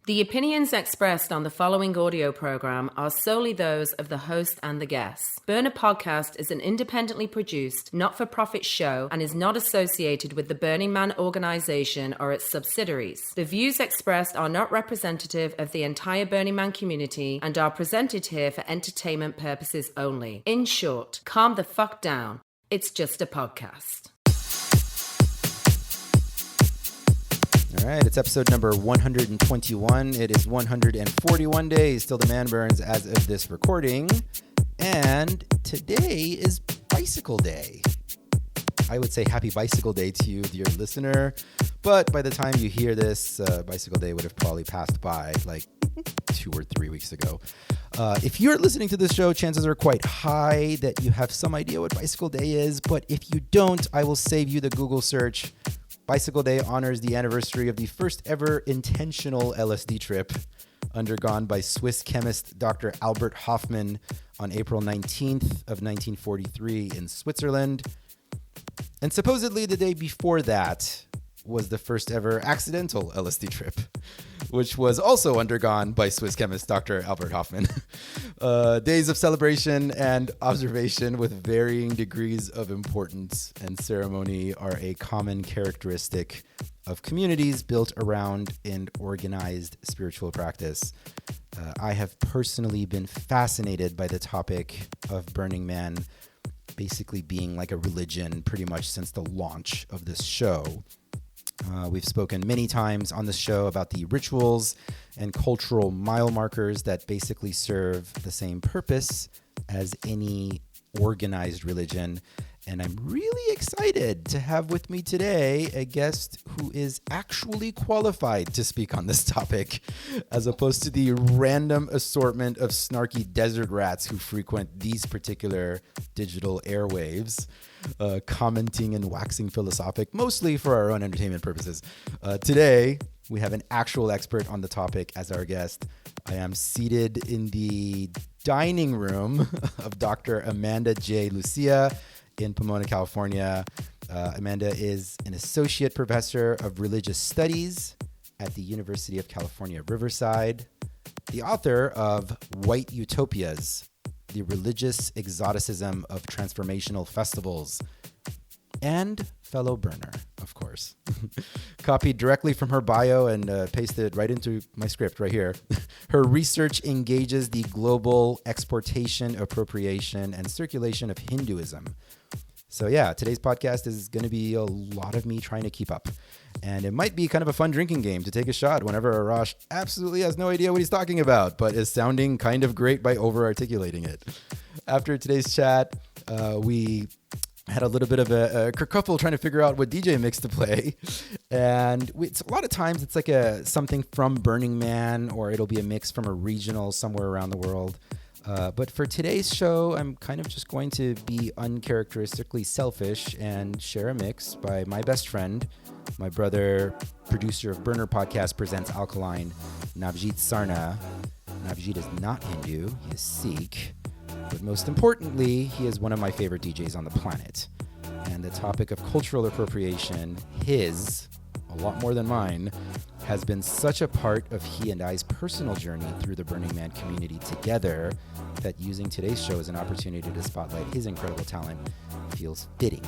The opinions expressed on the following audio program are solely those of the host and the guests. Burner Podcast is an independently produced, not-for-profit show and is not associated with the Burning Man organization or its subsidiaries. The views expressed are not representative of the entire Burning Man community and are presented here for entertainment purposes only. In short, calm the fuck down. It's just a podcast. All right, it's episode number 121. It is 141 days till the man burns as of this recording. And today is Bicycle Day. I would say happy Bicycle Day to you, dear listener. But by the time you hear this, Bicycle Day would have probably passed by like 2 or 3 weeks ago. If you're listening to this show, chances are quite high that you have some idea what Bicycle Day is. But if you don't, I will save you the Google search. Bicycle Day honors the anniversary of the first ever intentional LSD trip undergone by Swiss chemist Dr. Albert Hofmann on April 19th of 1943 in Switzerland. And supposedly the day before that was the first ever accidental LSD trip, which was also undergone by Swiss chemist Dr. Albert Hofmann. Days of celebration and observation with varying degrees of importance and ceremony are a common characteristic of communities built around an organized spiritual practice. I have personally been fascinated by the topic of Burning Man basically being like a religion pretty much since the launch of this show. We've spoken many times on this show about the rituals and cultural mile markers that basically serve the same purpose as any organized religion. And I'm really excited to have with me today a guest who is actually qualified to speak on this topic, as opposed to the random assortment of snarky desert rats who frequent these particular digital airwaves, commenting and waxing philosophic, mostly for our own entertainment purposes. Today, we have an actual expert on the topic as our guest. I am seated in the dining room of Dr. Amanda J Lucia in Pomona, California. Amanda is an associate professor of religious studies at the University of California, Riverside, the author of White Utopias, the religious exoticism of transformational festivals, and fellow burner, of course. Copied directly from her bio and pasted right into my script right here. Her research engages the global exportation, appropriation, and circulation of Hinduism. So yeah, today's podcast is going to be a lot of me trying to keep up. And it might be kind of a fun drinking game to take a shot whenever Arash absolutely has no idea what he's talking about, but is sounding kind of great by over-articulating it. After today's chat, we had a little bit of a kerfuffle trying to figure out what DJ mix to play. And it's a lot of times it's like something from Burning Man, or it'll be a mix from a regional somewhere around the world. But for today's show, I'm kind of just going to be uncharacteristically selfish and share a mix by my best friend, my brother, producer of Burner Podcast Presents Alkaline, Navjeet Sarna. Navjeet is not Hindu, he is Sikh. But most importantly, he is one of my favorite DJs on the planet. And the topic of cultural appropriation, his, a lot more than mine, has been such a part of he and I's personal journey through the Burning Man community together that using today's show as an opportunity to spotlight his incredible talent feels fitting.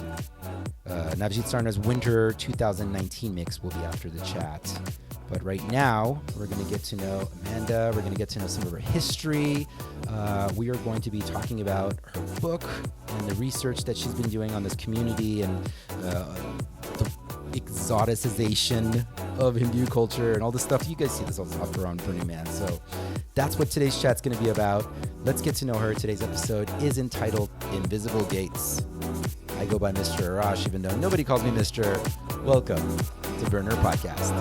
Navjeet Sarna's Winter 2019 mix will be after the chat. But right now, we're going to get to know Amanda. We're going to get to know some of her history. We are going to be talking about her book and the research that she's been doing on this community and the exoticization of Hindu culture and all this stuff. You guys see this all stuff around Burning Man. So that's what today's chat's going to be about. Let's get to know her. Today's episode is entitled Invisible Gates. I go by Mr. Arash, even though nobody calls me Mr. Welcome to Burner Podcast.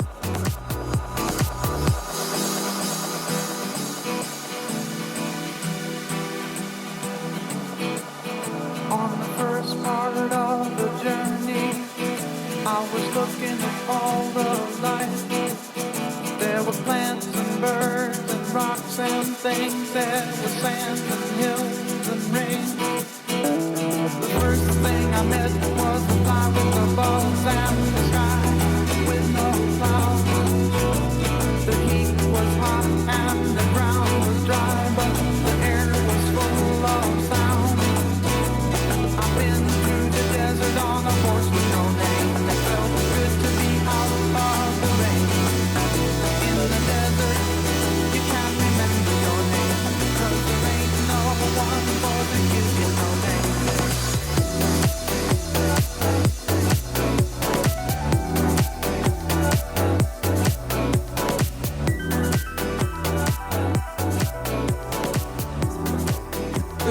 On the first part of the journey, I was looking at all the life. There were plants and birds and rocks and things. There was sand and hills and rain. The first thing I met was a fly with the balls and the sky with no clouds. The heat was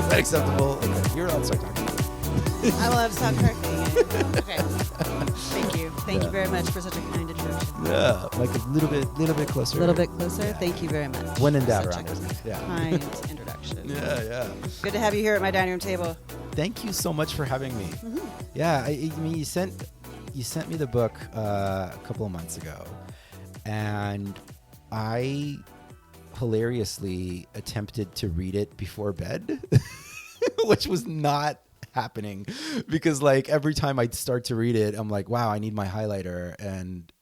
that acceptable? Okay, you're allowed to start talking. I will have to stop correcting it. Okay. Thank you very much for such a kind introduction. Yeah, like a little bit closer. A little bit closer. Yeah. Thank you very much. When in doubt, Such around a there. Yeah. kind introduction. Yeah. Good to have you here at my dining room table. Thank you so much for having me. Mm-hmm. Yeah, I mean, you sent me the book a couple of months ago, and I hilariously attempted to read it before bed, which was not happening, because like every time I'd start to read it, I'm like, wow, I need my highlighter, and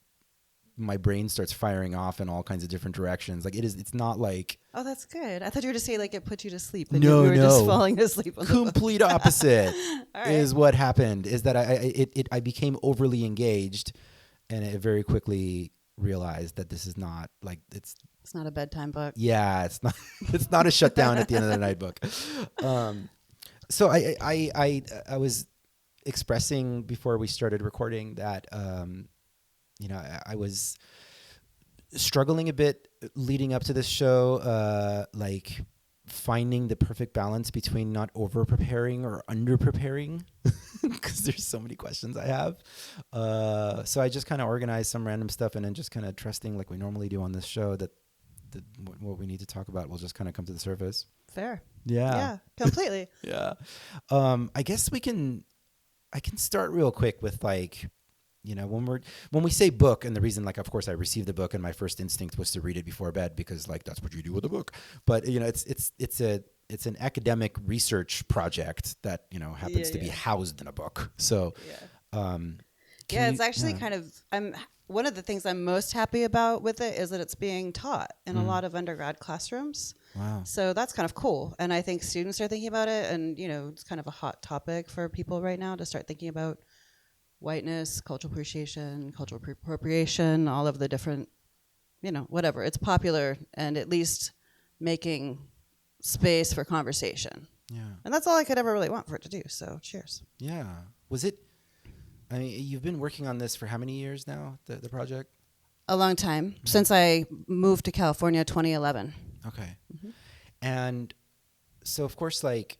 my brain starts firing off in all kinds of different directions. Like it's not like. Oh, that's good. I thought you were to say like it put you to sleep, and No, you were just falling asleep. On Complete opposite right. is what happened. Is that I became overly engaged, and I very quickly realized that this is not like it's not a bedtime book. Yeah, it's not a shutdown at the end of the night book. So I was expressing before we started recording that I was struggling a bit leading up to this show, like finding the perfect balance between not over preparing or under preparing, because there's so many questions I have. So I just kind of organized some random stuff, and then just kind of trusting, like we normally do on this show, that what we need to talk about will just kind of come to the surface. Fair. Yeah, completely. Yeah. I guess I can start real quick with like, when we say book, and the reason, like, of course I received the book and my first instinct was to read it before bed, because like that's what you do with a book. But it's an academic research project that happens to be housed in a book. So it's actually kind of one of the things I'm most happy about with it is that it's being taught in a lot of undergrad classrooms. Wow. So that's kind of cool. And I think students are thinking about it, and it's kind of a hot topic for people right now to start thinking about whiteness, cultural appreciation, cultural appropriation, all of the different, whatever. It's popular, and at least making space for conversation. Yeah. And that's all I could ever really want for it to do. So cheers. Yeah. Was it, I mean, you've been working on this for how many years now, the project? A long time. Since I moved to California 2011. Okay. Mm-hmm. And so, of course, like,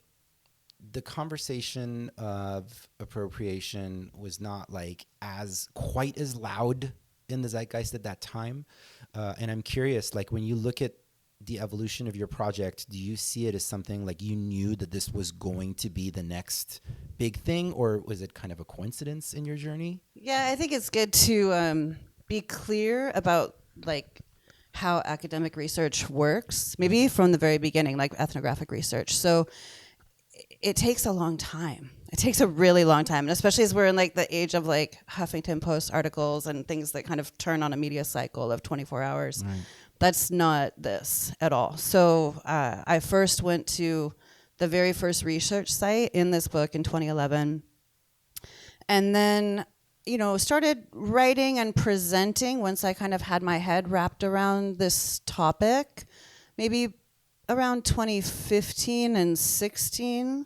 the conversation of appropriation was not like quite as loud in the zeitgeist at that time. And I'm curious, like, when you look at the evolution of your project, do you see it as something like you knew that this was going to be the next big thing, or was it kind of a coincidence in your journey? Yeah, I think it's good to be clear about like how academic research works, maybe from the very beginning, like ethnographic research. So it takes a long time. It takes a really long time, and especially as we're in like the age of like Huffington Post articles and things that kind of turn on a media cycle of 24 hours. Right. That's not this at all. So I first went to the very first research site in this book in 2011, and then started writing and presenting once I kind of had my head wrapped around this topic, maybe around 2015 and 16.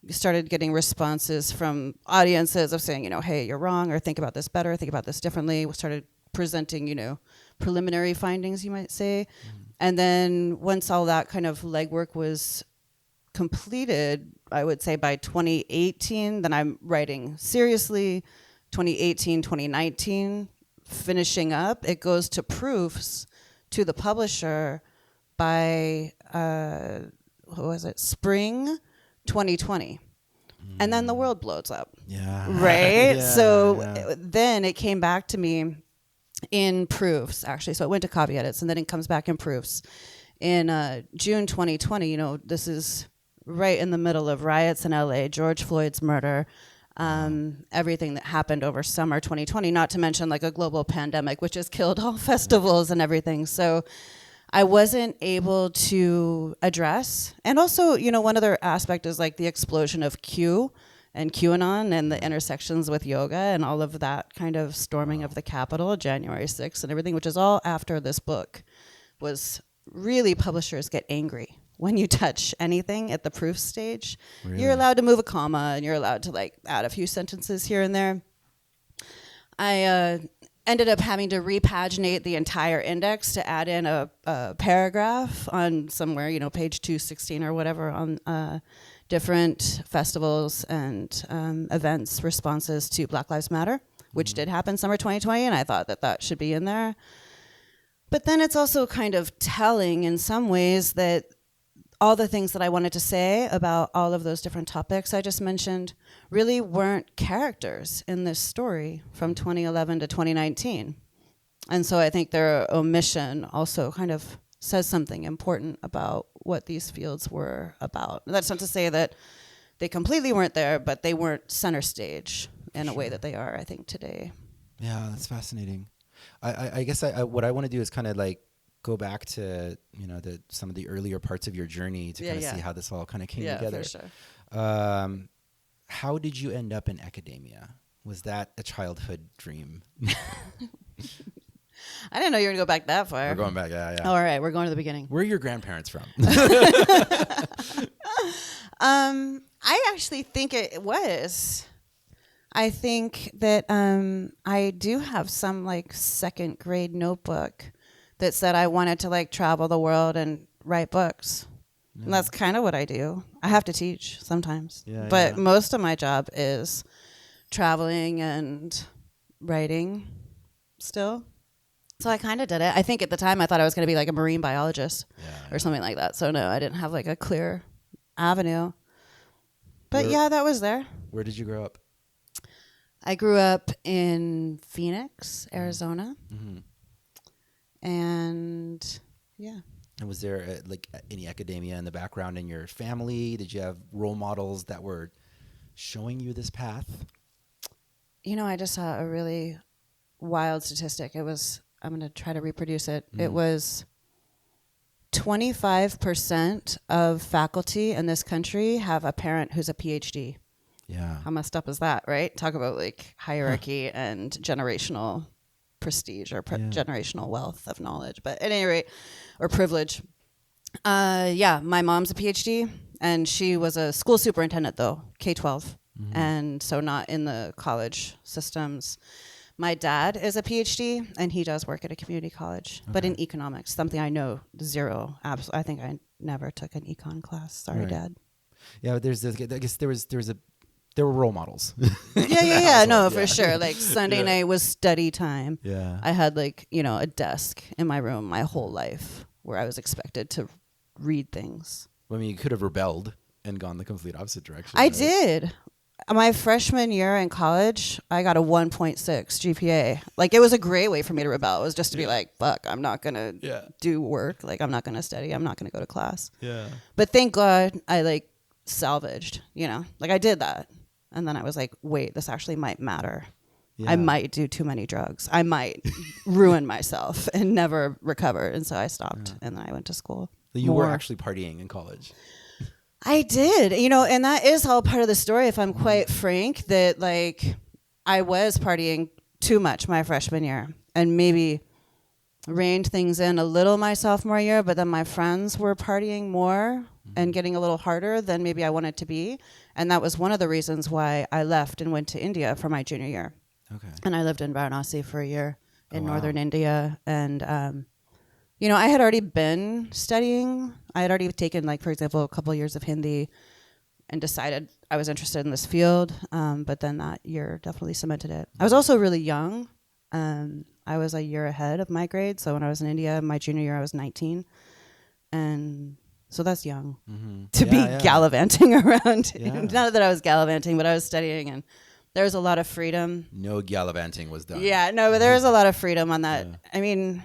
We started getting responses from audiences of saying, hey, you're wrong, or think about this better, think about this differently. We started presenting, preliminary findings, you might say. Mm-hmm. And then once all that kind of legwork was completed, I would say by 2018, then I'm writing seriously. 2018, 2019, finishing up. It goes to proofs to the publisher by, spring 2020. And then the world blows up. Yeah. Right? Yeah, so then it came back to me in proofs, actually. So it went to copy edits, and then it comes back in proofs. In June 2020, this is right in the middle of riots in LA, George Floyd's murder, everything that happened over summer 2020, not to mention like a global pandemic, which has killed all festivals and everything. So I wasn't able to address. And also, one other aspect is like the explosion of Q and QAnon and the intersections with yoga and all of that kind of storming of the Capitol, January 6th and everything, which is all after this book. Was really, publishers get angry when you touch anything at the proof stage. Really? You're allowed to move a comma, and you're allowed to like add a few sentences here and there. And ended up having to repaginate the entire index to add in a paragraph on somewhere, page 216 or whatever, on different festivals and events responses to Black Lives Matter, which did happen summer 2020, and I thought that should be in there. But then it's also kind of telling in some ways that all the things that I wanted to say about all of those different topics I just mentioned really weren't characters in this story from 2011 to 2019. And so I think their omission also kind of says something important about what these fields were about. And that's not to say that they completely weren't there, but they weren't center stage in a way that they are, I think, today. Yeah, that's fascinating. I guess what I want to do is kind of like go back to some of the earlier parts of your journey to kind of see how this all kind of came together. For sure. How did you end up in academia? Was that a childhood dream? I didn't know you were going to go back that far. We're going back, yeah. All right, we're going to the beginning. Where are your grandparents from? I actually think it was. I think that I do have some like second grade notebook that said I wanted to like travel the world and write books. Yeah. And that's kind of what I do. I have to teach sometimes. But most of my job is traveling and writing still. So I kind of did it. I think at the time I thought I was going to be like a marine biologist or something like that. So no, I didn't have like a clear avenue. But that was there. Where did you grow up? I grew up in Phoenix, Arizona. Mm-hmm. And And was there any academia in the background in your family? Did you have role models that were showing you this path? I just saw a really wild statistic. It was, I'm going to try to reproduce it. It was 25% of faculty in this country have a parent who's a PhD. Yeah. How messed up is that, right? Talk about like hierarchy and generational prestige or generational wealth of knowledge. But at any rate, or privilege. My mom's a PhD, and she was a school superintendent, though, K-12. And so not in the college systems. My dad is a PhD, and he does work at a community college, but in economics, something I know zero. I think I never took an econ class. Sorry, Dad. Yeah, I guess there were role models. For sure. Like Sunday night was study time. Yeah. I had a desk in my room my whole life where I was expected to read things. I mean, you could have rebelled and gone the complete opposite direction. I did. My freshman year in college, I got a 1.6 GPA. Like, it was a great way for me to rebel. It was just to be like, fuck, I'm not going to do work. Like, I'm not going to study. I'm not going to go to class. Yeah. But thank God I salvaged, I did that. And then I was like, wait, this actually might matter. Yeah. I might do too many drugs. I might ruin myself and never recover. And so I stopped and then I went to school. So you were actually partying in college. I did, and that is all part of the story, if I'm quite frank, that I was partying too much my freshman year and maybe reined things in a little my sophomore year, but then my friends were partying more and getting a little harder than maybe I wanted to be. And that was one of the reasons why I left and went to India for my junior year. Okay. And I lived in Varanasi for a year in northern India. And, I had already been studying. I had already taken, for example, a couple of years of Hindi and decided I was interested in this field. But then that year definitely cemented it. I was also really young. I was a year ahead of my grade. So when I was in India, my junior year, I was 19. And so that's young to be gallivanting around. Yeah. Not that I was gallivanting, but I was studying, and there was a lot of freedom. No gallivanting was done. Yeah, no, but there was a lot of freedom on that. Yeah. I mean,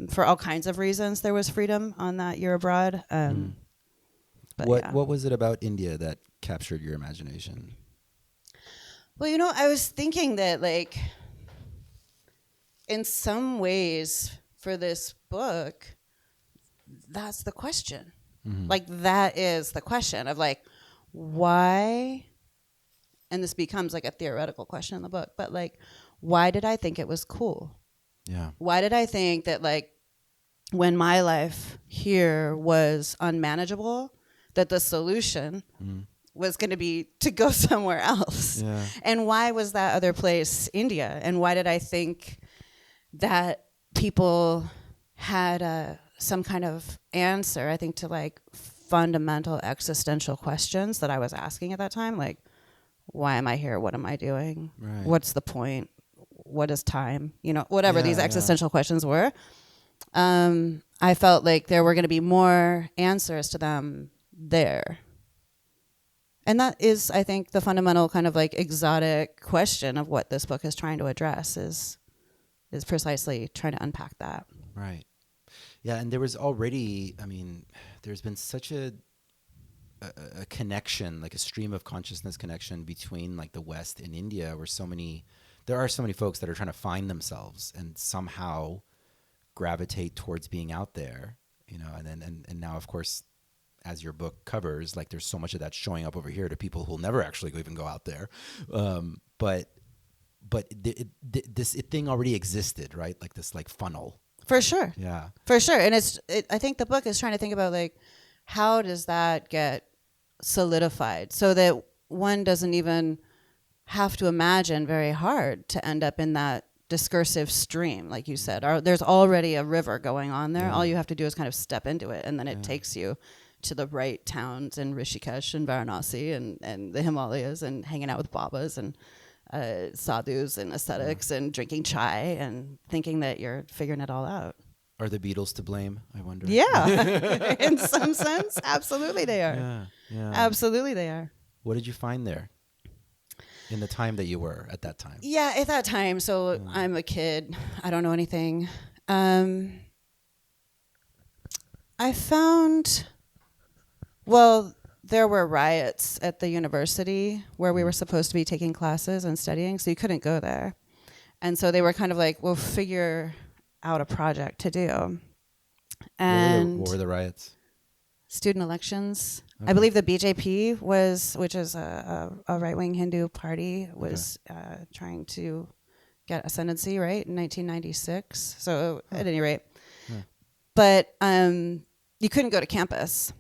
for all kinds of reasons, there was freedom on that year abroad. But what was it about India that captured your imagination? Well, I was thinking that, in some ways, for this book, that's the question. Mm-hmm. That is the question of why, and this becomes a theoretical question in the book, but why did I think it was cool? Yeah. Why did I think that when my life here was unmanageable, that the solution was going to be to go somewhere else? Yeah. And why was that other place India? And why did I think that people had some kind of answer, I think, to like fundamental existential questions that I was asking at that time. Like, why am I here? What am I doing? Right. What's the point? What is time? You know, whatever these existential questions were. I felt like there were going to be more answers to them there. And that is, I think, the fundamental kind of like exotic question of what this book is trying to address is precisely trying to unpack that. Right. Yeah, and there was already, I mean, there's been such a connection, like a stream of consciousness connection between like the West and India, where there are so many folks that are trying to find themselves and somehow gravitate towards being out there, you know, and now, of course, as your book covers, like there's so much of that showing up over here to people who'll never actually even go out there. But this thing already existed, right? Like this like funnel. For sure. Yeah. For sure. And I think the book is trying to think about like, how does that get solidified so that one doesn't even have to imagine very hard to end up in that discursive stream, like you said. There's already a river going on there. All you have to do is kind of step into it, and then it takes you to the right towns in Rishikesh and Varanasi and the Himalayas, and hanging out with babas and sadhus and ascetics and drinking chai and thinking that you're figuring it all out. Are the Beatles to blame, I wonder? Yeah. In some sense, absolutely they are. Yeah. Absolutely they are. What did you find there in the time that you were at that time? Yeah, at that time. So I'm a kid. I don't know anything. I found, there were riots at the university where we were supposed to be taking classes and studying, so you couldn't go there. And so they were kind of like, we'll figure out a project to do. And what were the riots? Student elections. Okay. I believe the BJP which is a right-wing Hindu party, was trying to get ascendancy, right, in 1996. So at any rate. Yeah. But you couldn't go to campus.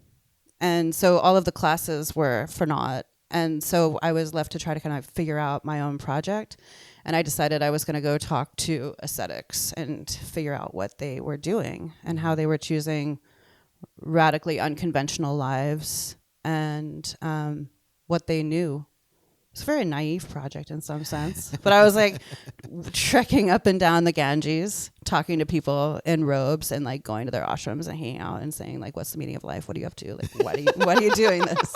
And so all of the classes were for naught. And so I was left to try to kind of figure out my own project. And I decided I was going to go talk to ascetics and figure out what they were doing and how they were choosing radically unconventional lives and what they knew. It's a very naive project in some sense. But I was like trekking up and down the Ganges, talking to people in robes and like going to their ashrams and hanging out and saying like, what's the meaning of life? What are you up to? Like, why are you doing this?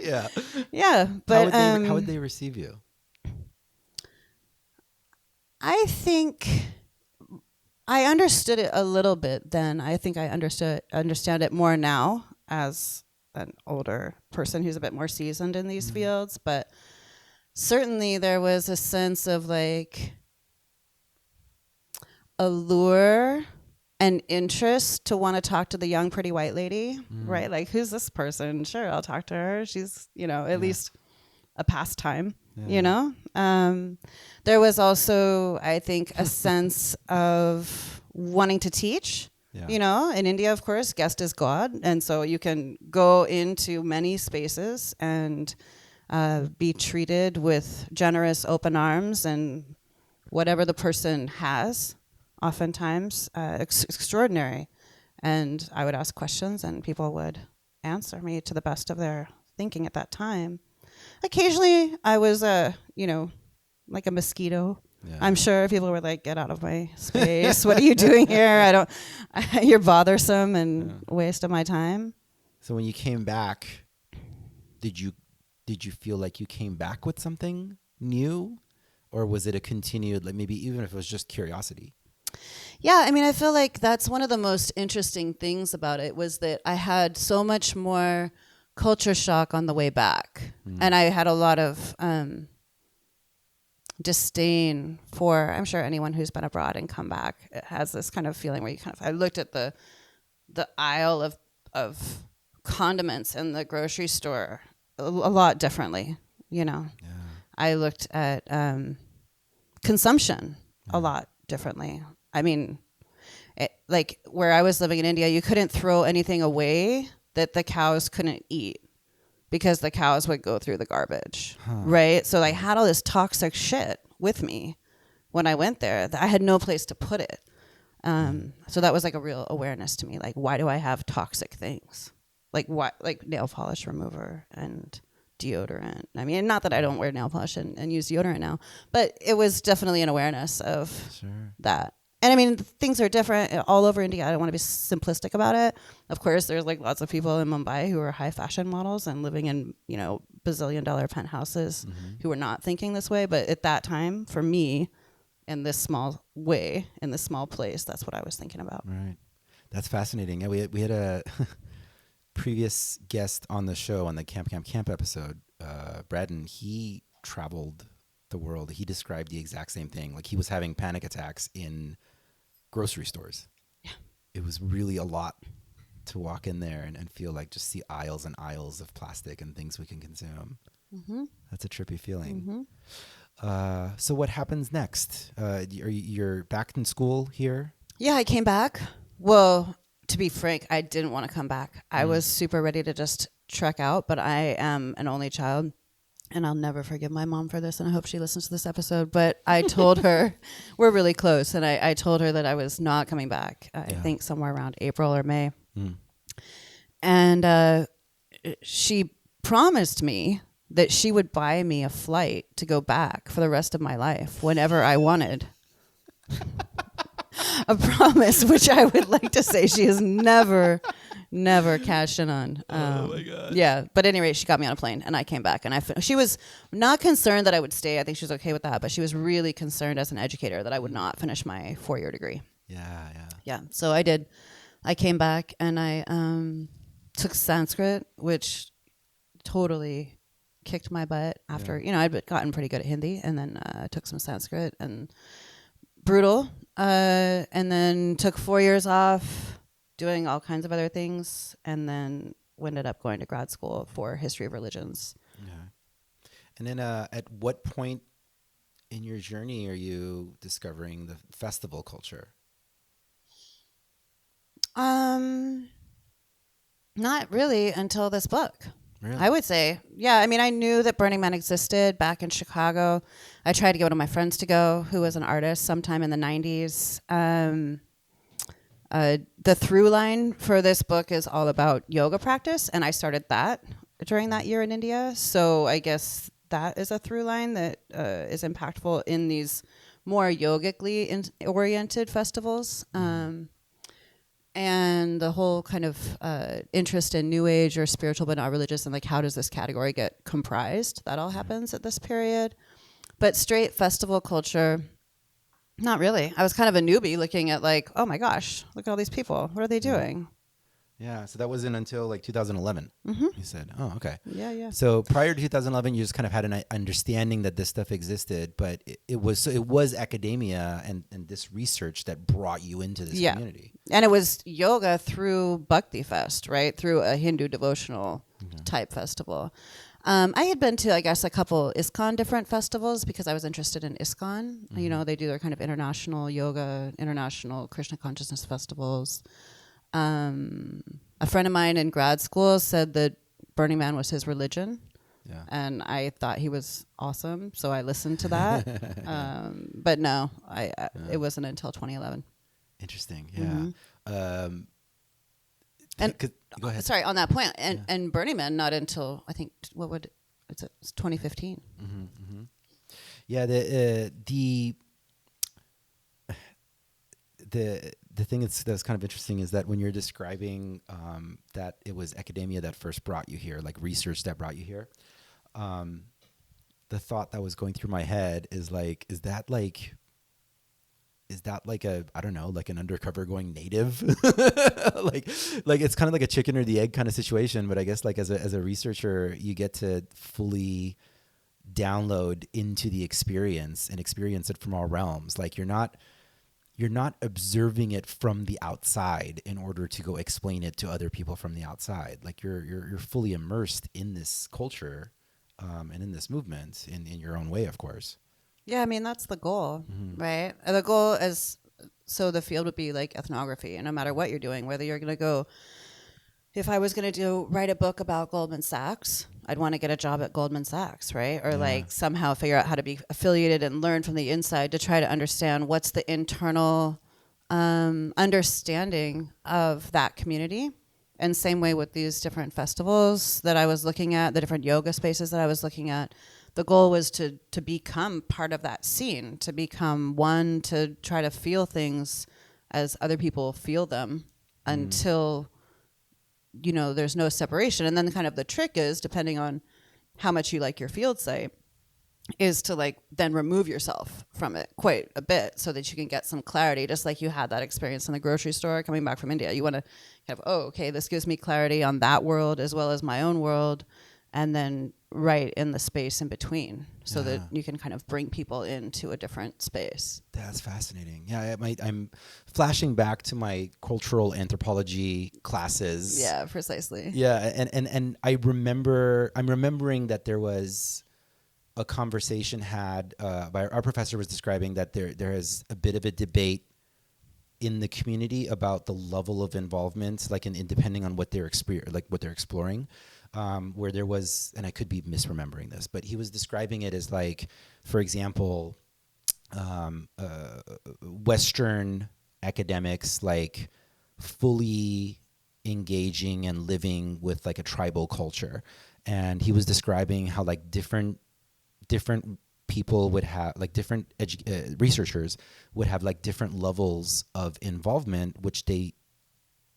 Yeah. Yeah. But how would they receive you? I think I understood it a little bit then. I think I understand it more now as an older person who's a bit more seasoned in these fields. But certainly there was a sense of like allure and interest to want to talk to the young pretty white lady, right? Like, who's this person? Sure, I'll talk to her. She's, at least a pastime. Yeah. There was also, I think, a sense of wanting to teach. Yeah. In India, of course, guest is God. And so you can go into many spaces and be treated with generous open arms and whatever the person has, oftentimes extraordinary. And I would ask questions and people would answer me to the best of their thinking at that time. Occasionally, I was, like a mosquito. Yeah. I'm sure people were like, "Get out of my space! What are you doing here? You're bothersome and a waste of my time." So when you came back, did you feel like you came back with something new, or was it a continued, like maybe even if it was just curiosity? Yeah, I mean, I feel like that's one of the most interesting things about it was that I had so much more culture shock on the way back. And I had a lot of disdain for, I'm sure anyone who's been abroad and come back has this kind of feeling where you I looked at the aisle of condiments in the grocery store a lot differently, Yeah. I looked at consumption a lot differently. I mean, like where I was living in India, you couldn't throw anything away that the cows couldn't eat because the cows would go through the garbage, right? So I had all this toxic shit with me when I went there. I had no place to put it. So that was like a real awareness to me. Like, why do I have toxic things? Like nail polish remover and deodorant. I mean, not that I don't wear nail polish and use deodorant now, but it was definitely an awareness of that. And I mean, things are different all over India. I don't want to be simplistic about it. Of course, there's like lots of people in Mumbai who are high fashion models and living in, bazillion-dollar penthouses who were not thinking this way. But at that time, for me, in this small way, in this small place, that's what I was thinking about. Right. That's fascinating. Yeah, we had a previous guest on the show on the Camp episode, Braden. He traveled the world. He described the exact same thing. Like, he was having panic attacks in grocery stores. Yeah. It was really a lot to walk in there and feel like just see aisles and aisles of plastic and things we can consume. Mm-hmm. That's a trippy feeling. Mm-hmm. So what happens next? You're back in school here? Yeah, I came back. Well, to be frank, I didn't want to come back. I was super ready to just trek out, but I am an only child. And I'll never forgive my mom for this, and I hope she listens to this episode. But I told her, we're really close, and I told her that I was not coming back. I think somewhere around April or May. And she promised me that she would buy me a flight to go back for the rest of my life whenever I wanted. A promise which I would like to say she has never cashed in on. Oh my God. Yeah, but at any rate, she got me on a plane and I came back, and she was not concerned that I would stay. I think she was okay with that, but she was really concerned as an educator that I would not finish my 4-year degree. Yeah. So I did. I came back and I took Sanskrit, which totally kicked my butt after, I'd gotten pretty good at Hindi, and then I took some Sanskrit, and brutal. And then took 4 years off doing all kinds of other things, and then ended up going to grad school for history of religions. Yeah. And then at what point in your journey are you discovering the festival culture? Not really until this book. Really? I would say. Yeah, I mean, I knew that Burning Man existed back in Chicago. I tried to get one of my friends to go, who was an artist sometime in the 90s. The through line for this book is all about yoga practice, and I started that during that year in India. So I guess that is a through line that is impactful in these more yogically oriented festivals. And the whole kind of interest in New Age or spiritual but not religious, and like, how does this category get comprised? That all happens at this period. But straight festival culture, not really. I was kind of a newbie looking at like, oh my gosh, look at all these people. What are they doing? Yeah, so that wasn't until like 2011, you said. Oh, okay. Yeah. So prior to 2011, you just kind of had an understanding that this stuff existed, but it was academia and this research that brought you into this community. And it was yoga through Bhakti Fest, right? Through a Hindu devotional type festival. I had been to, I guess, a couple ISKCON different festivals because I was interested in ISKCON. You know, they do their kind of international yoga, international Krishna consciousness festivals. A friend of mine in grad school said that Burning Man was his religion. Yeah. And I thought he was awesome, so I listened to that. But no, it wasn't until 2011. Interesting, yeah. And go ahead. Sorry, on that point, and Burning Man not until I think it's 2015. Yeah, the thing that's kind of interesting is that when you're describing that it was academia that first brought you here, like research that brought you here, the thought that was going through my head is like, is that like a, I don't know, like an undercover going native? like it's kind of like a chicken or the egg kind of situation. But I guess like as a researcher, you get to fully download into the experience and experience it from all realms. Like you're not observing it from the outside in order to go explain it to other people from the outside. Like you're fully immersed in this culture and in this movement in your own way, of course. Yeah, I mean, that's the goal, right? The goal is, so the field would be like ethnography, and no matter what you're doing, whether you're going to go if I was going to write a book about Goldman Sachs, I'd want to get a job at Goldman Sachs, right? Or like somehow figure out how to be affiliated and learn from the inside to try to understand what's the internal understanding of that community. And same way with these different festivals that I was looking at, the different yoga spaces that I was looking at. The goal was to become part of that scene, to become one, to try to feel things as other people feel them until, you know, there's no separation. And then kind of the trick is, depending on how much you like your field site, is to like then remove yourself from it quite a bit so that you can get some clarity, just like you had that experience in the grocery store coming back from India. You want to kind of, oh, okay, this gives me clarity on that world as well as my own world, and then right in the space in between so that you can kind of bring people into a different space. That's fascinating. Yeah, I'm flashing back to my cultural anthropology classes. Yeah, precisely. Yeah, and I'm remembering that there was a conversation had by our professor was describing that there is a bit of a debate in the community about the level of involvement, like in depending on what they're what they're exploring, where there was, and I could be misremembering this, but he was describing it as like, for example, Western academics like fully engaging and living with like a tribal culture, and he was describing how like different people would have, like different researchers would have like different levels of involvement, which they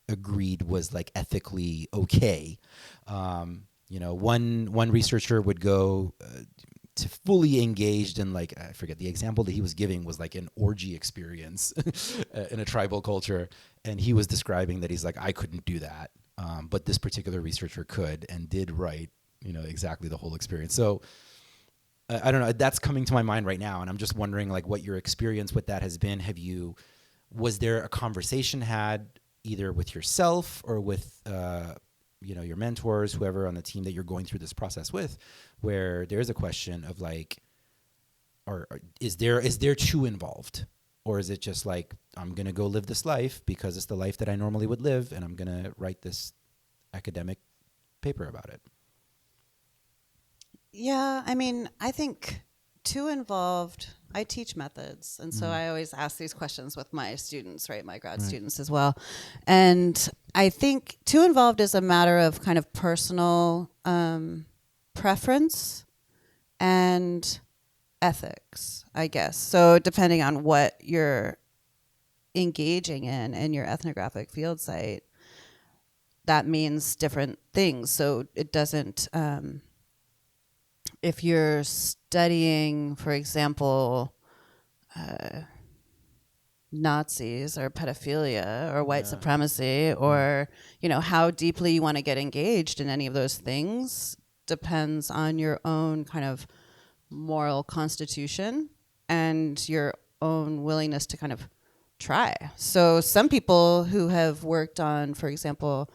agreed was like ethically okay. You know, one researcher would go to fully engaged in, like, I forget the example that he was giving was like an orgy experience in a tribal culture. And he was describing that he's like, I couldn't do that. But this particular researcher could and did write, you know, exactly the whole experience. So I don't know, that's coming to my mind right now. And I'm just wondering like what your experience with that has been. Was there a conversation had either with yourself or with, you know, your mentors, whoever on the team that you're going through this process with, where there's a question of like, or is there two involved? Or is it just like, I'm going to go live this life because it's the life that I normally would live, and I'm going to write this academic paper about it? Yeah, I mean, I think two involved, I teach methods. And so I always ask these questions with my students, right? My grad students as well. And I think two involved is a matter of kind of personal preference and ethics, I guess. So depending on what you're engaging in your ethnographic field site, that means different things. So it doesn't... if you're studying, for example, Nazis or pedophilia or white supremacy, or, you know, how deeply you want to get engaged in any of those things depends on your own kind of moral constitution and your own willingness to kind of try. So some people who have worked on, for example,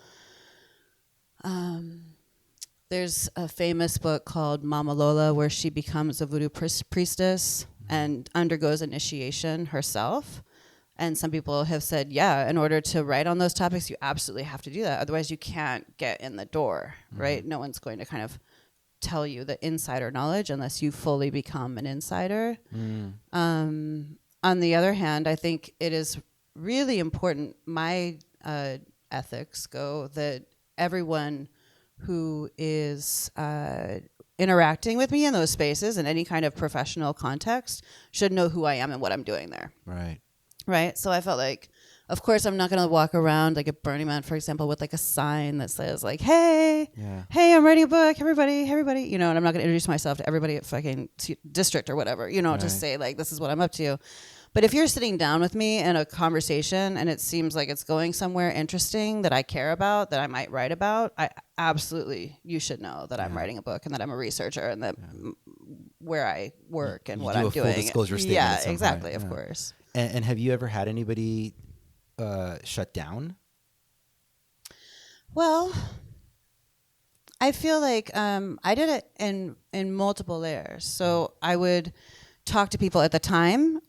there's a famous book called Mama Lola where she becomes a voodoo priestess and undergoes initiation herself. And some people have said, yeah, in order to write on those topics, you absolutely have to do that. Otherwise, you can't get in the door, right? No one's going to kind of tell you the insider knowledge unless you fully become an insider. On the other hand, I think it is really important, my ethics go, that everyone who is interacting with me in those spaces in any kind of professional context should know who I am and what I'm doing there. Right. So I felt like, of course, I'm not going to walk around like at Burning Man, for example, with like a sign that says like, hey, I'm writing a book, everybody, you know, and I'm not going to introduce myself to everybody at fucking district or whatever, you know, just say like, this is what I'm up to. But if you're sitting down with me in a conversation and it seems like it's going somewhere interesting that I care about, that I might write about, you should know that I'm writing a book and that I'm a researcher and that where I work and what I'm doing. Full disclosure statement. Yeah, exactly, of course. And have you ever had anybody shut down? Well, I feel like I did it in multiple layers. So I would talk to people at the time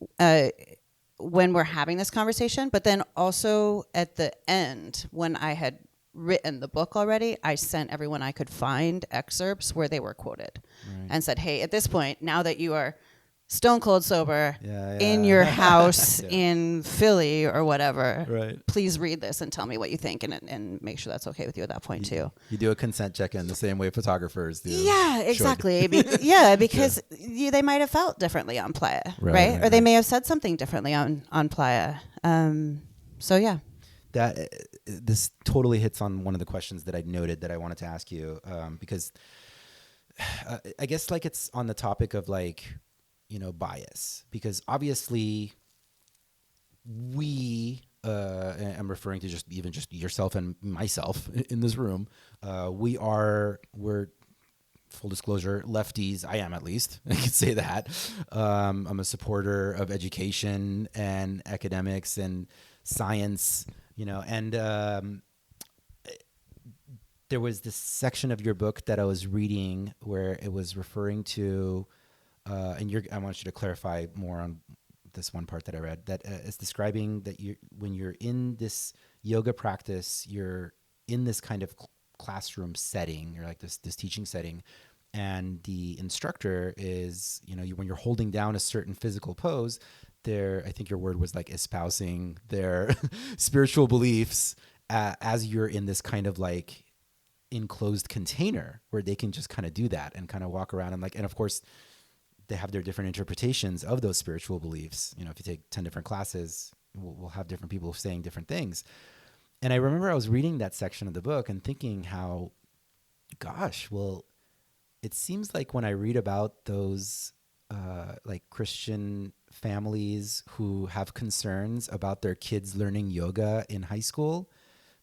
when we're having this conversation, but then also at the end when I had written the book already, I sent everyone I could find excerpts where they were quoted and said, hey, at this point, now that you are stone cold sober in your house in Philly or whatever, please read this and tell me what you think and make sure that's okay with you at that point too. You do a consent check-in the same way photographers do. Yeah, exactly. Because they might have felt differently on Playa, right? Or they may have said something differently on Playa. So yeah. This totally hits on one of the questions that I noted that I wanted to ask you, because I guess like it's on the topic of like, you know, bias, because obviously I'm referring to just yourself and myself in this room. We're full disclosure, lefties. I am, at least. I can say that. I'm a supporter of education and academics and science, you know, and there was this section of your book that I was reading where it was referring to, I want you to clarify more on this one part that I read, that it's describing that when you're in this yoga practice, you're in this kind of classroom setting, you're like this teaching setting, and the instructor is, you know, when you're holding down a certain physical pose, I think your word was like espousing their spiritual beliefs as you're in this kind of like enclosed container where they can just kind of do that and kind of walk around and of course they have their different interpretations of those spiritual beliefs. You know, if you take 10 different classes, we'll have different people saying different things. And I remember I was reading that section of the book and thinking how, gosh, well, it seems like when I read about those like Christian families who have concerns about their kids learning yoga in high school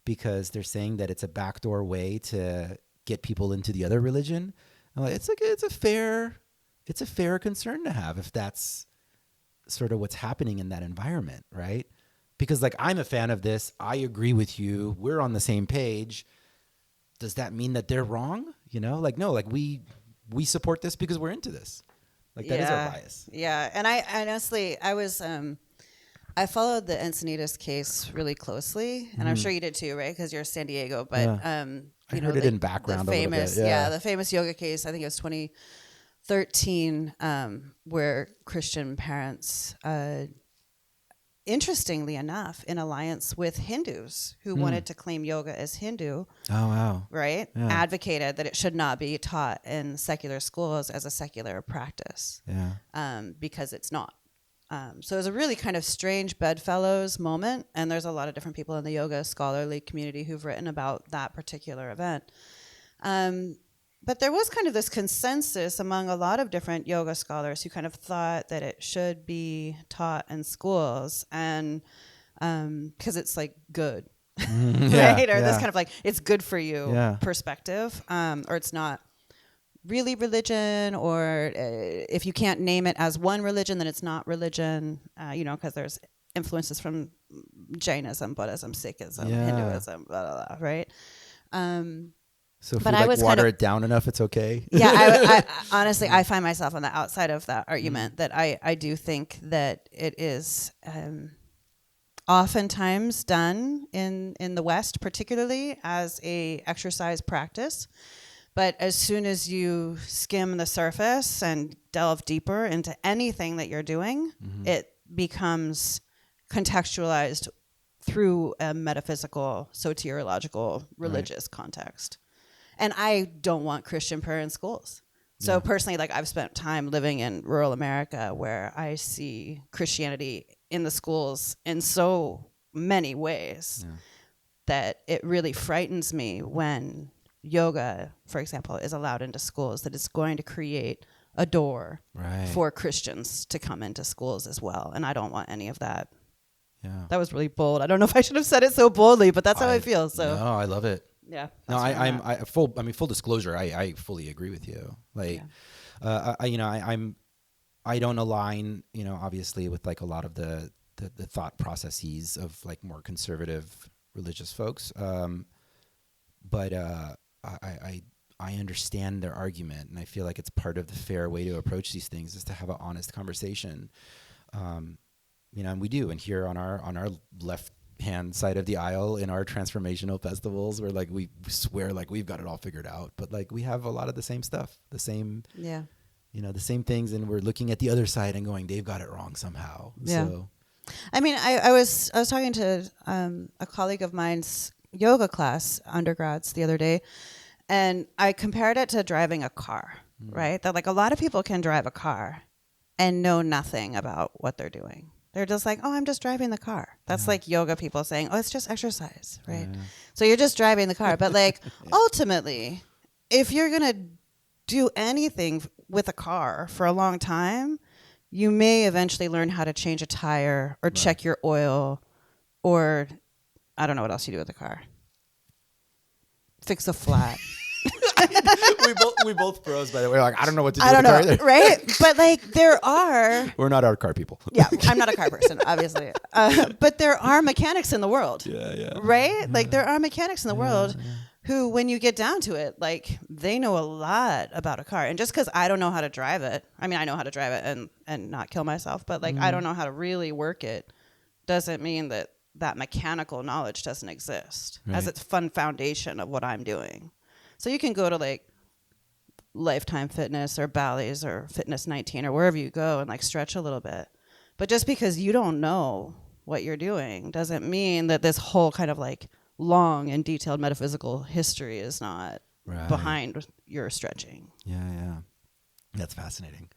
because they're saying that it's a backdoor way to get people into the other religion, I'm like, it's a fair concern to have if that's sort of what's happening in that environment, right? Because like, I'm a fan of this. I agree with you. We're on the same page. Does that mean that they're wrong? You know, like, no, like we support this because we're into this. Like that is our bias. Yeah. And I honestly, I followed the Encinitas case really closely, and I'm sure you did too, right? Because you're San Diego, but I heard it in background a little bit. The famous yoga case, I think it was 2013, where Christian parents, interestingly enough, in alliance with Hindus who wanted to claim yoga as Hindu. Oh, wow. Right? Yeah. Advocated that it should not be taught in secular schools as a secular practice. Yeah. Because it's not. So it was a really kind of strange bedfellows moment, and there's a lot of different people in the yoga scholarly community who've written about that particular event. But there was kind of this consensus among a lot of different yoga scholars who kind of thought that it should be taught in schools, and because it's like good, right? Or this kind of like it's good for you perspective, or it's not really religion, or if you can't name it as one religion, then it's not religion, you know, because there's influences from Jainism, Buddhism, Sikhism, Hinduism, blah, blah, blah, right? So if we water it down enough, it's okay? Yeah, I honestly, I find myself on the outside of that argument, that I do think that it is oftentimes done in the West, particularly as a exercise practice. But as soon as you skim the surface and delve deeper into anything that you're doing, it becomes contextualized through a metaphysical, soteriological, religious context. And I don't want Christian prayer in schools. So personally, like I've spent time living in rural America where I see Christianity in the schools in so many ways that it really frightens me when yoga, for example, is allowed into schools, that it's going to create a door for Christians to come into schools as well. And I don't want any of that. Yeah. That was really bold. I don't know if I should have said it so boldly, but that's how I feel. So no, I love it. Yeah. No, full disclosure. I fully agree with you. Like, I don't align, you know, obviously with like a lot of the thought processes of like more conservative religious folks. But I understand their argument, and I feel like it's part of the fair way to approach these things is to have an honest conversation. You know, and we do. And here on our left right-hand side of the aisle in our transformational festivals, where like we swear like we've got it all figured out, but like we have a lot of the same stuff, the same, the same things, and we're looking at the other side and going, they've got it wrong somehow. Yeah. So, I mean, I was talking to a colleague of mine's yoga class, undergrads, the other day, and I compared it to driving a car, right? That like a lot of people can drive a car and know nothing about what they're doing. They're just like, oh, I'm just driving the car. That's like yoga people saying, oh, it's just exercise, right? So you're just driving the car. But like ultimately, if you're going to do anything with a car for a long time, you may eventually learn how to change a tire or check your oil, or I don't know what else you do with the car. Fix a flat. we both pros, by the way. Like, I don't know what to do. I with don't the know, car. right? But like there are. We're not our car people. Yeah, I'm not a car person, obviously. But there are mechanics in the world. Yeah. Right? Like there are mechanics in the world who, when you get down to it, like they know a lot about a car. And just because I don't know how to drive it, I mean, I know how to drive it and not kill myself, but like I don't know how to really work it, doesn't mean that mechanical knowledge doesn't exist as its fun foundation of what I'm doing. So you can go to like Lifetime Fitness or Bally's or Fitness 19 or wherever you go and like stretch a little bit. But just because you don't know what you're doing doesn't mean that this whole kind of like long and detailed metaphysical history is not behind your stretching. Yeah. That's fascinating.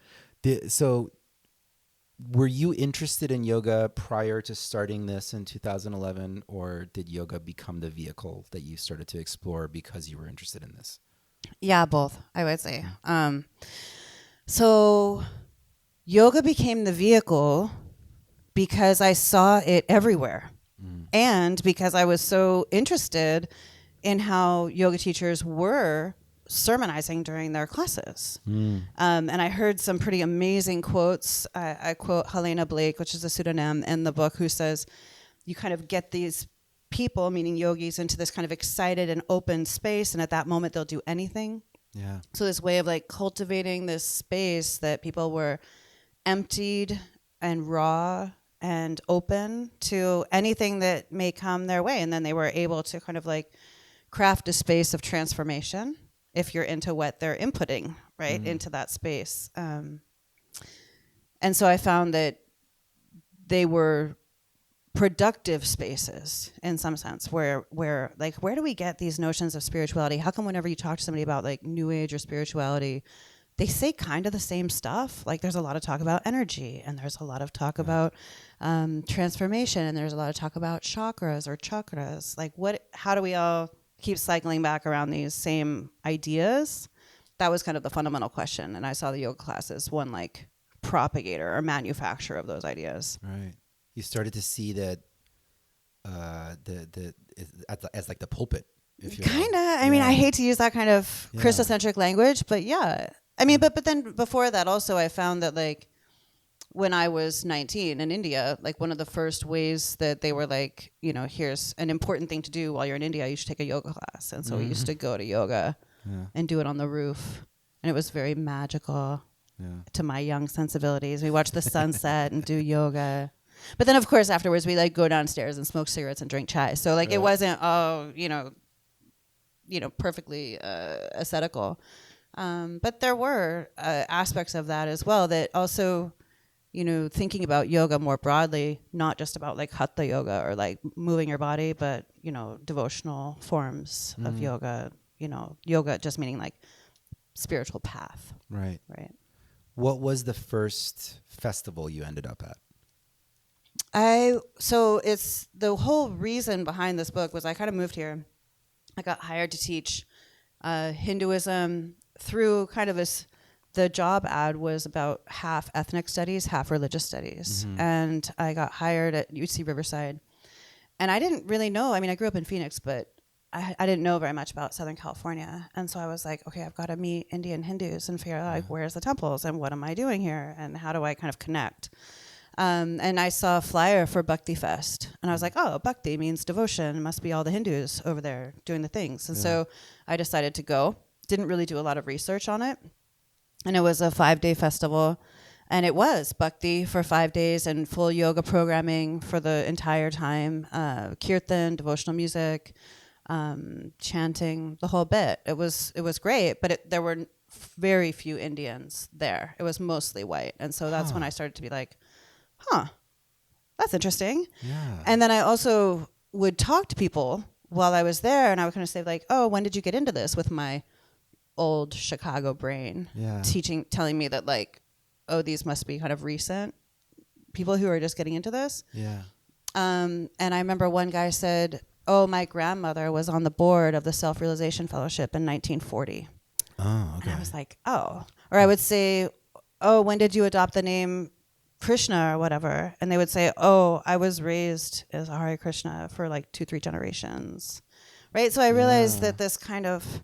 So were you interested in yoga prior to starting this in 2011, or did yoga become the vehicle that you started to explore because you were interested in this? Yeah, both, I would say. So yoga became the vehicle because I saw it everywhere. And because I was so interested in how yoga teachers were sermonizing during their classes. And I heard some pretty amazing quotes. I quote Helena Blake, which is a pseudonym in the book, who says, you kind of get these people, meaning yogis, into this kind of excited and open space, and at that moment they'll do anything. Yeah. So this way of like cultivating this space that people were emptied and raw and open to anything that may come their way. And then they were able to kind of like craft a space of transformation if you're into what they're inputting, right, into that space. And so I found that they were productive spaces in some sense where like, where do we get these notions of spirituality? How come whenever you talk to somebody about like New Age or spirituality, they say kind of the same stuff? Like there's a lot of talk about energy, and there's a lot of talk about transformation, and there's a lot of talk about chakras. Like how do we all keep cycling back around these same ideas? That was kind of the fundamental question. And I saw the yoga class as one like propagator or manufacturer of those ideas. Right. You started to see that as like the pulpit. Kind of. I mean, I hate to use that kind of Christocentric language, but yeah. I mean, but then before that also, I found that like when I was 19 in India, like one of the first ways that they were like, you know, here's an important thing to do while you're in India, you should take a yoga class. And so we used to go to yoga and do it on the roof. And it was very magical to my young sensibilities. We watched the sunset and do yoga. But then, of course, afterwards, we like go downstairs and smoke cigarettes and drink chai. So like it wasn't, perfectly ascetical. But there were aspects of that as well that also, you know, thinking about yoga more broadly, not just about like hatha yoga or like moving your body, but, you know, devotional forms of yoga, you know, yoga just meaning like spiritual path. Right. Right. What was the first festival you ended up at? So it's the whole reason behind this book was I kind of moved here. I got hired to teach Hinduism through kind of the job ad was about half ethnic studies, half religious studies. And I got hired at UC Riverside. And I didn't really know. I mean, I grew up in Phoenix, but I didn't know very much about Southern California. And so I was like, okay, I've got to meet Indian Hindus and figure out like, where's the temples and what am I doing here? And how do I kind of connect? And I saw a flyer for Bhakti Fest. And I was like, oh, Bhakti means devotion. It must be all the Hindus over there doing the things. And so I decided to go. Didn't really do a lot of research on it. And it was a 5-day festival. And it was bhakti for 5 days and full yoga programming for the entire time. Kirtan, devotional music, chanting, the whole bit. It was great, but there were very few Indians there. It was mostly white. And so that's when I started to be like, that's interesting. Yeah. And then I also would talk to people while I was there, and I would kind of say like, oh, when did you get into this, with my old Chicago brain telling me that like, oh, these must be kind of recent people who are just getting into this. Yeah. And I remember one guy said, oh, my grandmother was on the board of the Self-Realization Fellowship in 1940. Oh, okay. And I was like, oh. Or I would say, oh, when did you adopt the name Krishna or whatever? And they would say, oh, I was raised as a Hare Krishna for like 2-3 generations. Right? So I realized that this kind of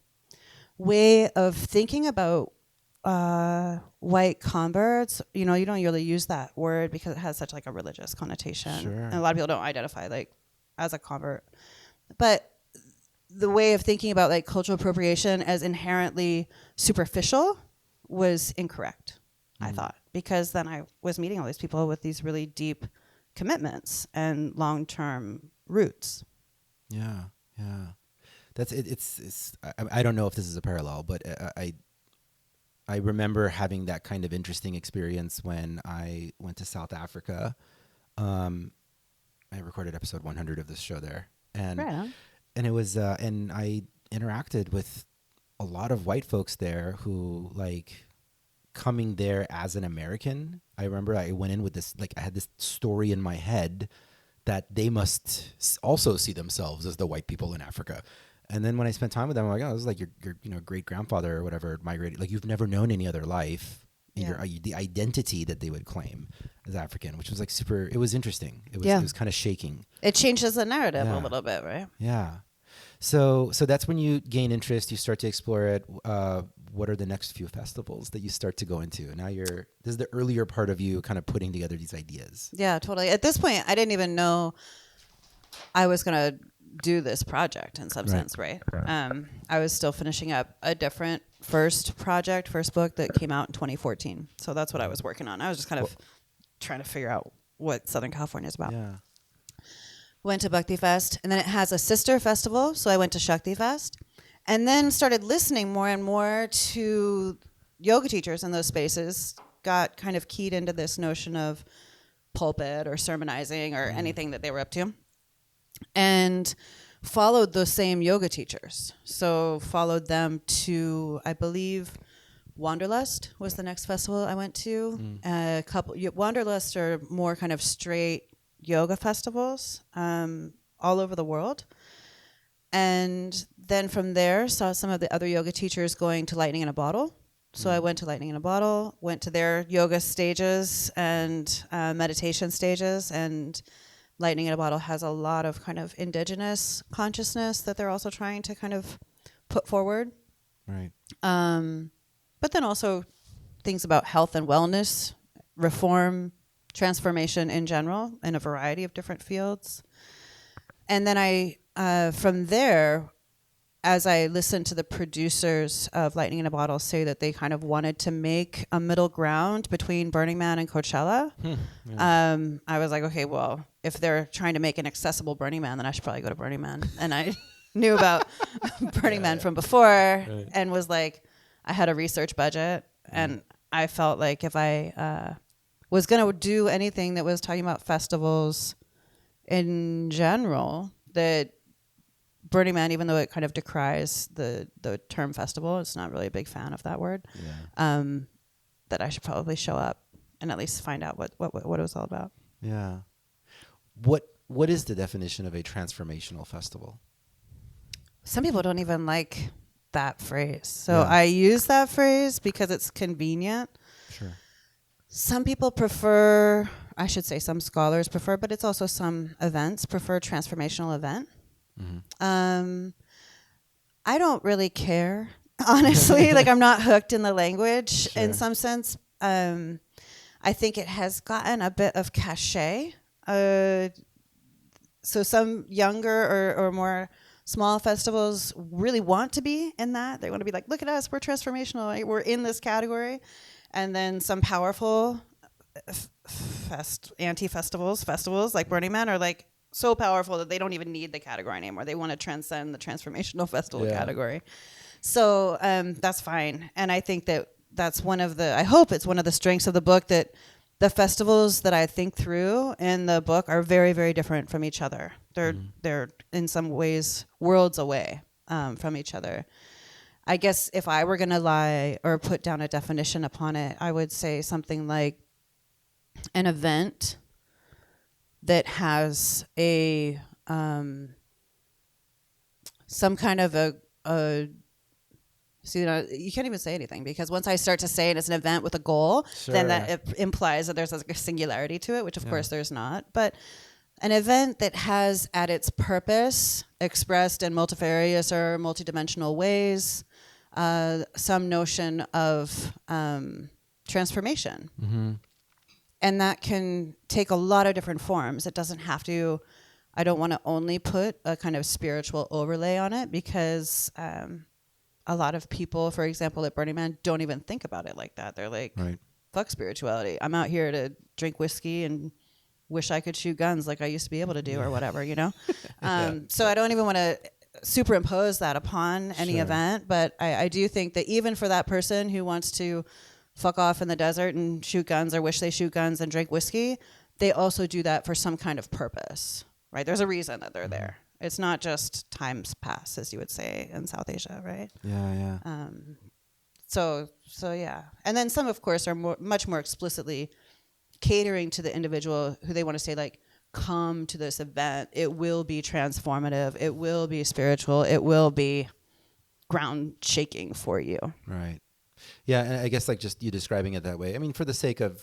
way of thinking about white converts, you know, you don't really use that word because it has such like a religious connotation. Sure. And a lot of people don't identify like as a convert. But the way of thinking about like cultural appropriation as inherently superficial was incorrect, I thought, because then I was meeting all these people with these really deep commitments and long-term roots. Yeah, yeah. That's it. I don't know if this is a parallel, but I remember having that kind of interesting experience when I went to South Africa. I recorded episode 100 of this show there, and it was and I interacted with a lot of white folks there who like coming there as an American. I remember I went in with this, like I had this story in my head that they must also see themselves as the white people in Africa. And then when I spent time with them, I'm like, oh, this is like your great grandfather or whatever migrated. Like you've never known any other life. The identity that they would claim as African, which was like super. It was interesting. It was kind of shaking. It changes the narrative a little bit, right? Yeah. So that's when you gain interest. You start to explore it. What are the next few festivals that you start to go into? Now this is the earlier part of you kind of putting together these ideas. Yeah, totally. At this point, I didn't even know I was going to do this project in some sense, right? I was still finishing up a different first book that came out in 2014. So that's what I was working on. I was just kind of trying to figure out what Southern California is about. Yeah. Went to Bhakti Fest, and then it has a sister festival, so I went to Shakti Fest, and then started listening more and more to yoga teachers in those spaces, got kind of keyed into this notion of pulpit or sermonizing or anything that they were up to, and followed those same yoga teachers. So followed them to, I believe, Wanderlust was the next festival I went to. Wanderlust are more kind of straight yoga festivals all over the world. And then from there, saw some of the other yoga teachers going to Lightning in a Bottle. So I went to Lightning in a Bottle, went to their yoga stages and meditation stages, and Lightning in a Bottle has a lot of kind of indigenous consciousness that they're also trying to kind of put forward. Right. But then also things about health and wellness, reform, transformation in general in a variety of different fields. And then I, from there, as I listened to the producers of Lightning in a Bottle say that they kind of wanted to make a middle ground between Burning Man and Coachella, I was like, okay, well, if they're trying to make an accessible Burning Man, then I should probably go to Burning Man. And I knew about Burning Man from before and was like, I had a research budget, and I felt like if I was going to do anything that was talking about festivals in general, that Burning Man, even though it kind of decries the term festival, it's not really a big fan of that word, that I should probably show up and at least find out what it was all about. Yeah. What is the definition of a transformational festival? Some people don't even like that phrase. So I use that phrase because it's convenient. Sure. Some people prefer, I should say some scholars prefer, but it's also some events prefer transformational event. Mm-hmm. I don't really care, honestly. Like I'm not hooked in the language in some sense. I think it has gotten a bit of cachet. So some younger or more small festivals really want to be in that. They want to be like, look at us, we're transformational, we're in this category. And then some powerful festivals like Burning Man are like so powerful that they don't even need the category anymore. They want to transcend the transformational festival category. So that's fine. And I think that's I hope it's one of the strengths of the book, that the festivals that I think through in the book are very, very different from each other. They're in some ways worlds away from each other. I guess if I were going to lie or put down a definition upon it, I would say something like an event that has a some kind of a you can't even say anything, because once I start to say it as an event with a goal, then that implies that there's like a singularity to it, which of course there's not. But an event that has at its purpose, expressed in multifarious or multidimensional ways, some notion of transformation. Mm-hmm. And that can take a lot of different forms. It doesn't have to, I don't want to only put a kind of spiritual overlay on it, because a lot of people, for example, at Burning Man, don't even think about it like that. They're like, fuck spirituality. I'm out here to drink whiskey and wish I could shoot guns like I used to be able to do or whatever, you know? So I don't even want to superimpose that upon any event. But I do think that even for that person who wants to fuck off in the desert and shoot guns, or wish they shoot guns and drink whiskey, they also do that for some kind of purpose, right? There's a reason that they're there. It's not just times pass, as you would say in South Asia, right? Yeah. So yeah. And then some, of course, are much more explicitly catering to the individual who they want to say, like, come to this event. It will be transformative. It will be spiritual. It will be ground shaking for you. Right. Yeah, and I guess like just you describing it that way. I mean, for the sake of,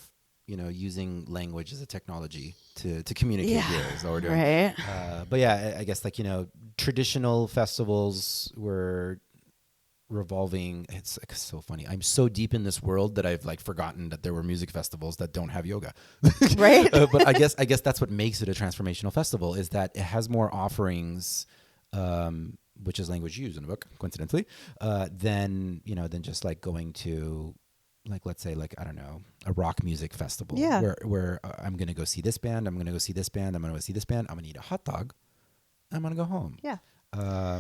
using language as a technology to communicate here is what we're doing. Right. But yeah, I guess like, traditional festivals were revolving. It's like so funny. I'm so deep in this world that I've like forgotten that there were music festivals that don't have yoga. Right. But I guess that's what makes it a transformational festival, is that it has more offerings, which is language used in the book, coincidentally, than just like going to, like, let's say, like, I don't know, a rock music festival where I'm going to go see this band. I'm going to go see this band. I'm going to go see this band. I'm going to eat a hot dog. I'm going to go home. Yeah. I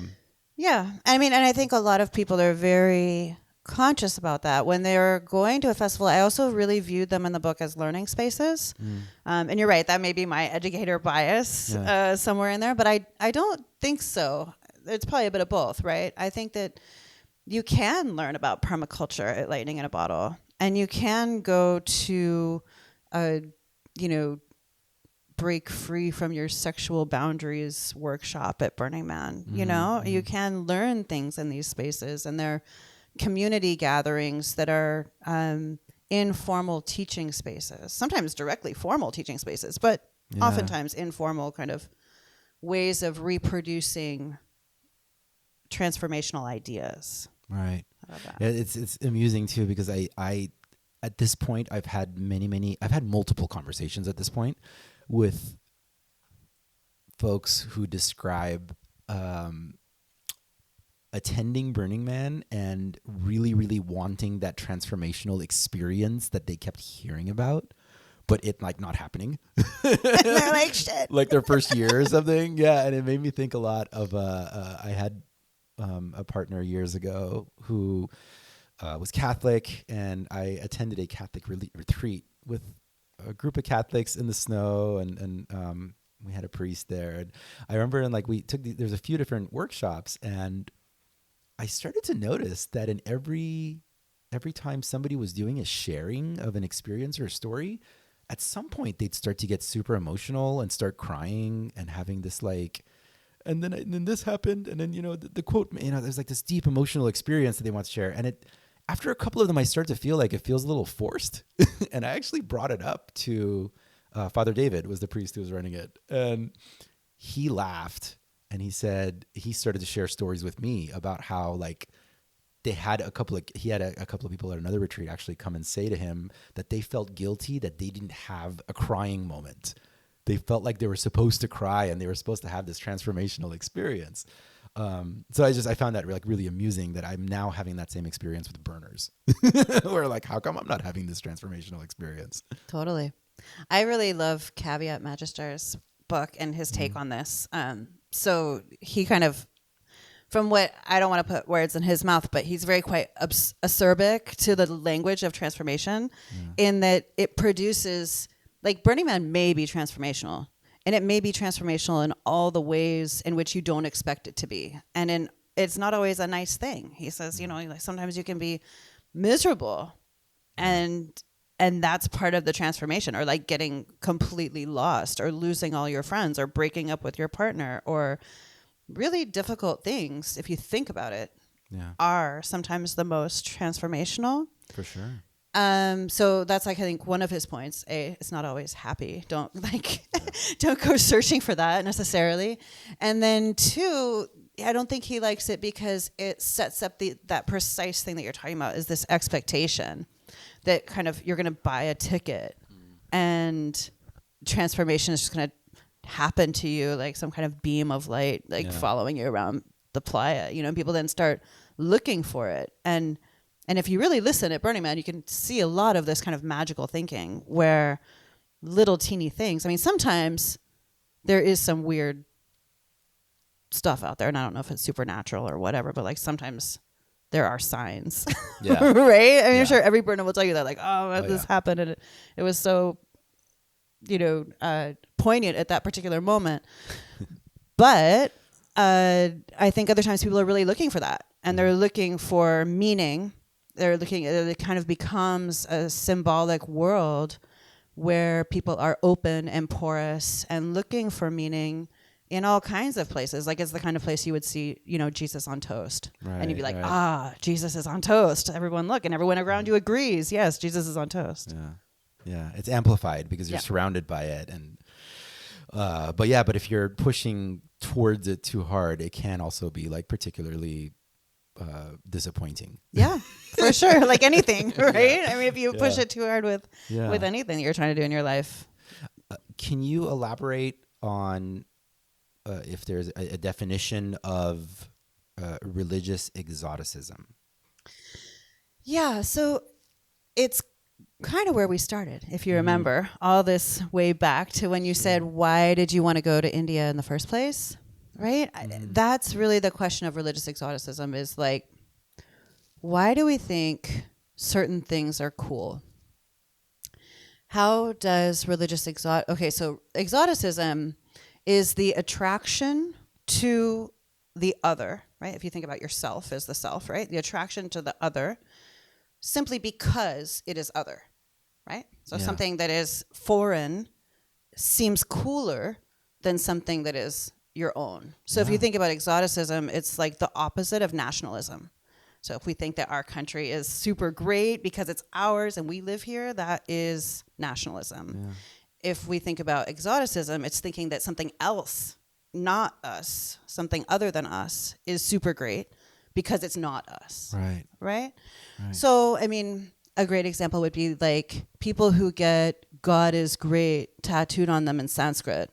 mean, and I think a lot of people are very conscious about that when they're going to a festival. I also really viewed them in the book as learning spaces. And you're right, that may be my educator bias somewhere in there, but I don't think so. It's probably a bit of both, right? I think that you can learn about permaculture at Lightning in a Bottle, and you can go to break free from your sexual boundaries workshop at Burning Man. You can learn things in these spaces, and they're community gatherings that are informal teaching spaces, sometimes directly formal teaching spaces, but oftentimes informal kind of ways of reproducing transformational ideas. Right. It's amusing too, because I at this point I've had multiple conversations at this point with folks who describe attending Burning Man and really, really wanting that transformational experience that they kept hearing about, but it like not happening. They're like, shit. Like their first year or something. Yeah, and it made me think a lot of I had a partner years ago who was Catholic, and I attended a Catholic retreat with a group of Catholics in the snow, and we had a priest there. And I remember, and like we took there's a few different workshops, and I started to notice that in every time somebody was doing a sharing of an experience or a story, at some point they'd start to get super emotional and start crying and having this like, and then this happened, and then the quote, there's like this deep emotional experience that they want to share, and after a couple of them, I start to feel like it feels a little forced. And I actually brought it up to Father David, was the priest who was running it. And he laughed, and he said he started to share stories with me about how like he had a couple of people at another retreat actually come and say to him that they felt guilty that they didn't have a crying moment. They felt like they were supposed to cry, and they were supposed to have this transformational experience. So I found that like really amusing that I'm now having that same experience with burners. Where like, how come I'm not having this transformational experience? Totally. I really love Caveat Magister's book and his take on this. So he kind of, from what, I don't want to put words in his mouth, but he's very quite acerbic to the language of transformation in that it produces, like Burning Man may be transformational, and it may be transformational in all the ways in which you don't expect it to be. And it's not always a nice thing. He says, like sometimes you can be miserable and that's part of the transformation, or like getting completely lost or losing all your friends or breaking up with your partner, or really difficult things, if you think about it, are sometimes the most transformational. For sure. So that's like, I think one of his points. It's not always happy. Don't don't go searching for that necessarily. And then two, I don't think he likes it because it sets up that precise thing that you're talking about, is this expectation that kind of you're going to buy a ticket and transformation is just going to happen to you like some kind of beam of light, like following you around the playa. People then start looking for it. And if you really listen at Burning Man, you can see a lot of this kind of magical thinking where little teeny things. I mean, sometimes there is some weird stuff out there, and I don't know if it's supernatural or whatever, but like sometimes there are signs, right? I mean, I'm sure every burner will tell you that, like, this happened, and it was so, poignant at that particular moment. But I think other times people are really looking for that, and they're looking for meaning. They're looking at it kind of becomes a symbolic world where people are open and porous and looking for meaning in all kinds of places. Like it's the kind of place you would see, Jesus on toast. Right, and you'd be like, Jesus is on toast. Everyone look, and everyone around you agrees. Yes, Jesus is on toast. Yeah. It's amplified because you're surrounded by it. And, but if you're pushing towards it too hard, it can also be like particularly disappointing. Yeah, for sure. Like anything, right? I mean, if you push it too hard with anything that you're trying to do in your life. Can you elaborate on if there's a definition of religious exoticism? Yeah, so it's kind of where we started, if you remember, all this way back to when you said, why did you want to go to India in the first place? Right? That's really the question of religious exoticism, is like, why do we think certain things are cool? How does religious so exoticism is the attraction to the other, right? If you think about yourself as the self, right? The attraction to the other simply because it is other, right? So something that is foreign seems cooler than something that is your own. So if you think about exoticism, it's like the opposite of nationalism. So if we think that our country is super great because it's ours and we live here, that is nationalism. Yeah. If we think about exoticism, it's thinking that something else, not us, something other than us, is super great because it's not us. Right? So, I mean, a great example would be like people who get God is great tattooed on them in Sanskrit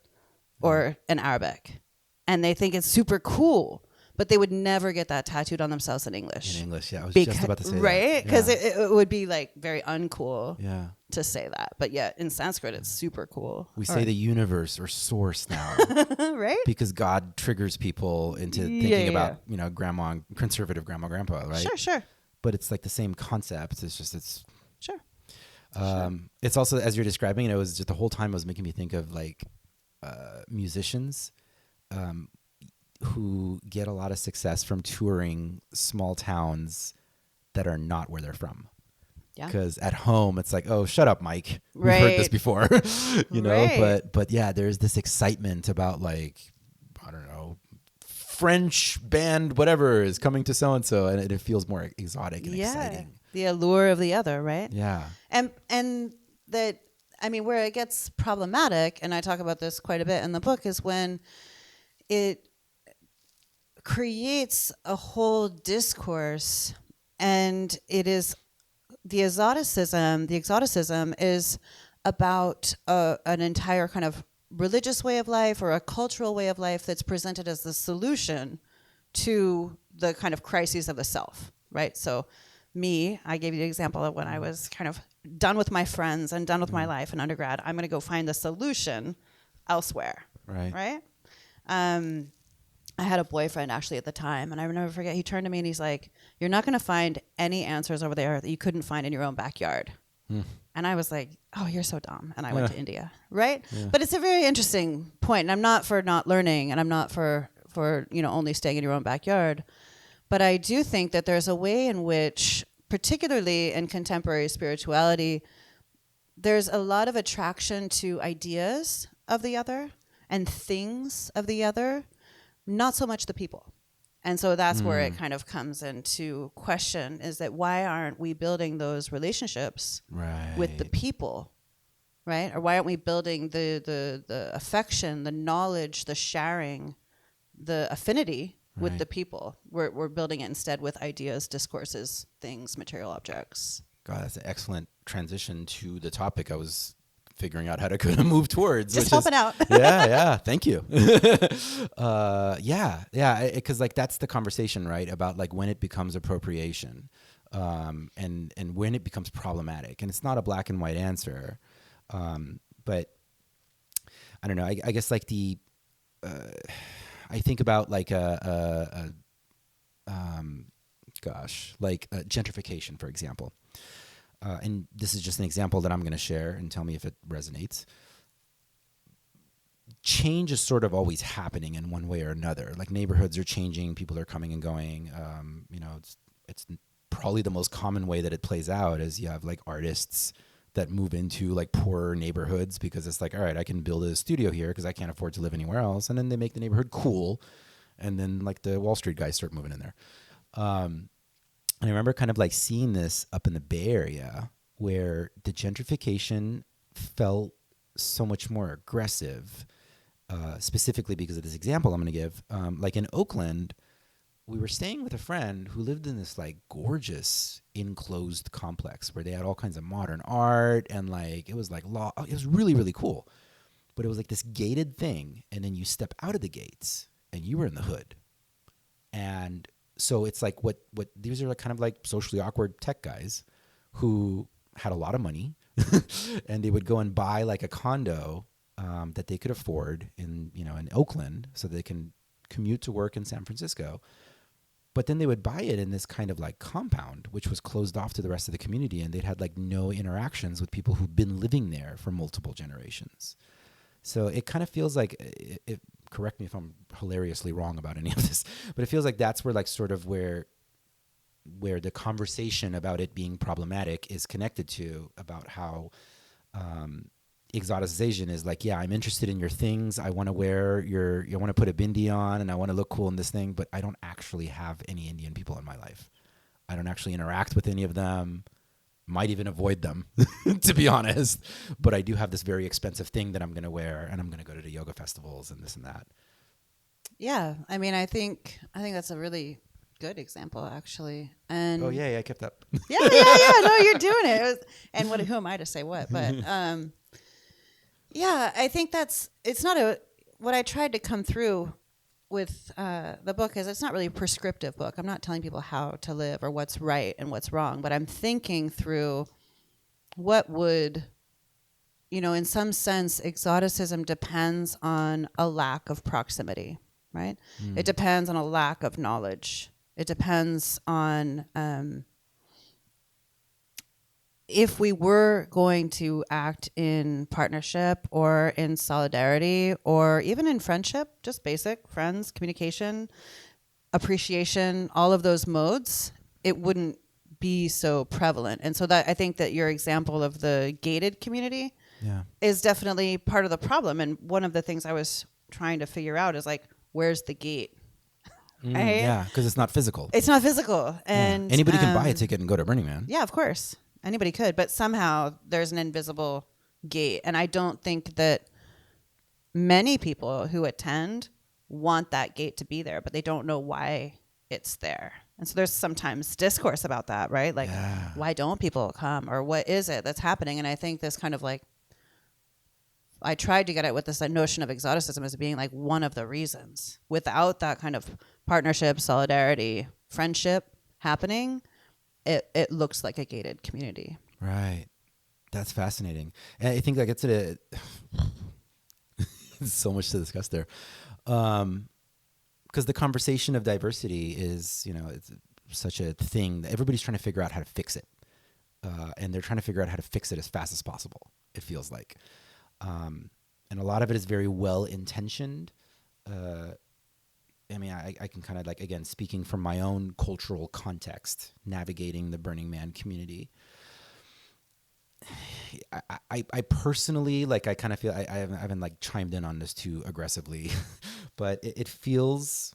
or in Arabic. And they think it's super cool, but they would never get that tattooed on themselves in English. I was just about to say that. Right? Because it would be like very uncool to say that. But yet in Sanskrit, it's super cool. We say the universe or source now. Right? Because God triggers people into thinking about, grandma, conservative grandma, grandpa, right? Sure. But it's like the same concept. It's just, Sure. It's also, as you're describing it, was just the whole time it was making me think of like musicians who get a lot of success from touring small towns that are not where they're from. Yeah. Because at home, it's like, oh, shut up, Mike. We've heard this before, know. But yeah, there's this excitement about like, I don't know, French band, whatever is coming to so and so, and it feels more exotic and exciting. The allure of the other, right? Yeah. And that, I mean, where it gets problematic, and I talk about this quite a bit in the book, is when it creates a whole discourse, and it is the exoticism is about an entire kind of religious way of life or a cultural way of life that's presented as the solution to the kind of crises of the self, right? So I gave you the example of when I was kind of done with my friends and done with my life in undergrad. I'm going to go find the solution elsewhere, right? I had a boyfriend actually at the time, and I will never forget, he turned to me and he's like, you're not going to find any answers over there that you couldn't find in your own backyard. And I was like, oh, you're so dumb. And I went to India, right? Yeah. But it's a very interesting point. And I'm not for not learning, and I'm not for only staying in your own backyard. But I do think that there's a way in which, particularly in contemporary spirituality, there's a lot of attraction to ideas of the other and things of the other, not so much the people. And so that's where it kind of comes into question, is that why aren't we building those relationships with the people, right? Or why aren't we building the affection, the knowledge, the sharing, the affinity with the people? We're building it instead with ideas, discourses, things, material objects. God, that's an excellent transition to the topic I was figuring out how to kind of move towards. Just helping out. yeah. Thank you. Because like that's the conversation, right? About like when it becomes appropriation, and when it becomes problematic, and it's not a black and white answer, but I don't know. I guess like I think about like gentrification, for example. And this is just an example that I'm going to share, and tell me if it resonates. Change is sort of always happening in one way or another. Like neighborhoods are changing, people are coming and going. It's probably the most common way that it plays out is you have like artists that move into like poorer neighborhoods because it's like, all right, I can build a studio here because I can't afford to live anywhere else. And then they make the neighborhood cool. And then like the Wall Street guys start moving in there. And I remember kind of like seeing this up in the Bay Area where the gentrification felt so much more aggressive, specifically because of this example I'm going to give. Like in Oakland, we were staying with a friend who lived in this like gorgeous enclosed complex where they had all kinds of modern art and like, it was like it was really, really cool. But it was like this gated thing. And then you step out of the gates and you were in the hood. And so it's like what these are like kind of like socially awkward tech guys who had a lot of money and they would go and buy like a condo that they could afford in Oakland so they can commute to work in San Francisco. But then they would buy it in this kind of like compound, which was closed off to the rest of the community. And they'd had like no interactions with people who've been living there for multiple generations. So it kind of feels like correct me if I'm hilariously wrong about any of this, but it feels like that's where like sort of where the conversation about it being problematic is connected to about how exoticization is like, yeah, I'm interested in your things. I want to I want to put a bindi on and I want to look cool in this thing, but I don't actually have any Indian people in my life. I don't actually interact with any of them. Might even avoid them, to be honest. But I do have this very expensive thing that I'm going to wear, and I'm going to go to the yoga festivals and this and that. Yeah, I mean, I think that's a really good example, actually. And I kept up. Yeah. No, you're doing it. And who am I to say what? But I think it's not what I tried to come through with the book is it's not really a prescriptive book. I'm not telling people how to live or what's right and what's wrong, but I'm thinking through what would, in some sense, exoticism depends on a lack of proximity, right? It depends on a lack of knowledge. It depends on if we were going to act in partnership or in solidarity or even in friendship, just basic friends, communication, appreciation, all of those modes, it wouldn't be so prevalent. And so that I think that your example of the gated community is definitely part of the problem. And one of the things I was trying to figure out is like, where's the gate? Right? Yeah, because it's not physical. It's not physical. And anybody can buy a ticket and go to Burning Man. Yeah, of course. Anybody could, but somehow there's an invisible gate. And I don't think that many people who attend want that gate to be there, but they don't know why it's there. And so there's sometimes discourse about that, right? Like, why don't people come? Or what is it that's happening? And I think this kind of like I tried to get at with this notion of exoticism as being like one of the reasons. Without that kind of partnership, solidarity, friendship happening, it looks like a gated community. Right. That's fascinating. And I think that gets to so much to discuss there. Because the conversation of diversity is, it's such a thing that everybody's trying to figure out how to fix it. And they're trying to figure out how to fix it as fast as possible, it feels like. And a lot of it is very well-intentioned. I can kind of like, again, speaking from my own cultural context, navigating the Burning Man community. I personally, like, I kind of feel, I haven't like chimed in on this too aggressively, but it feels,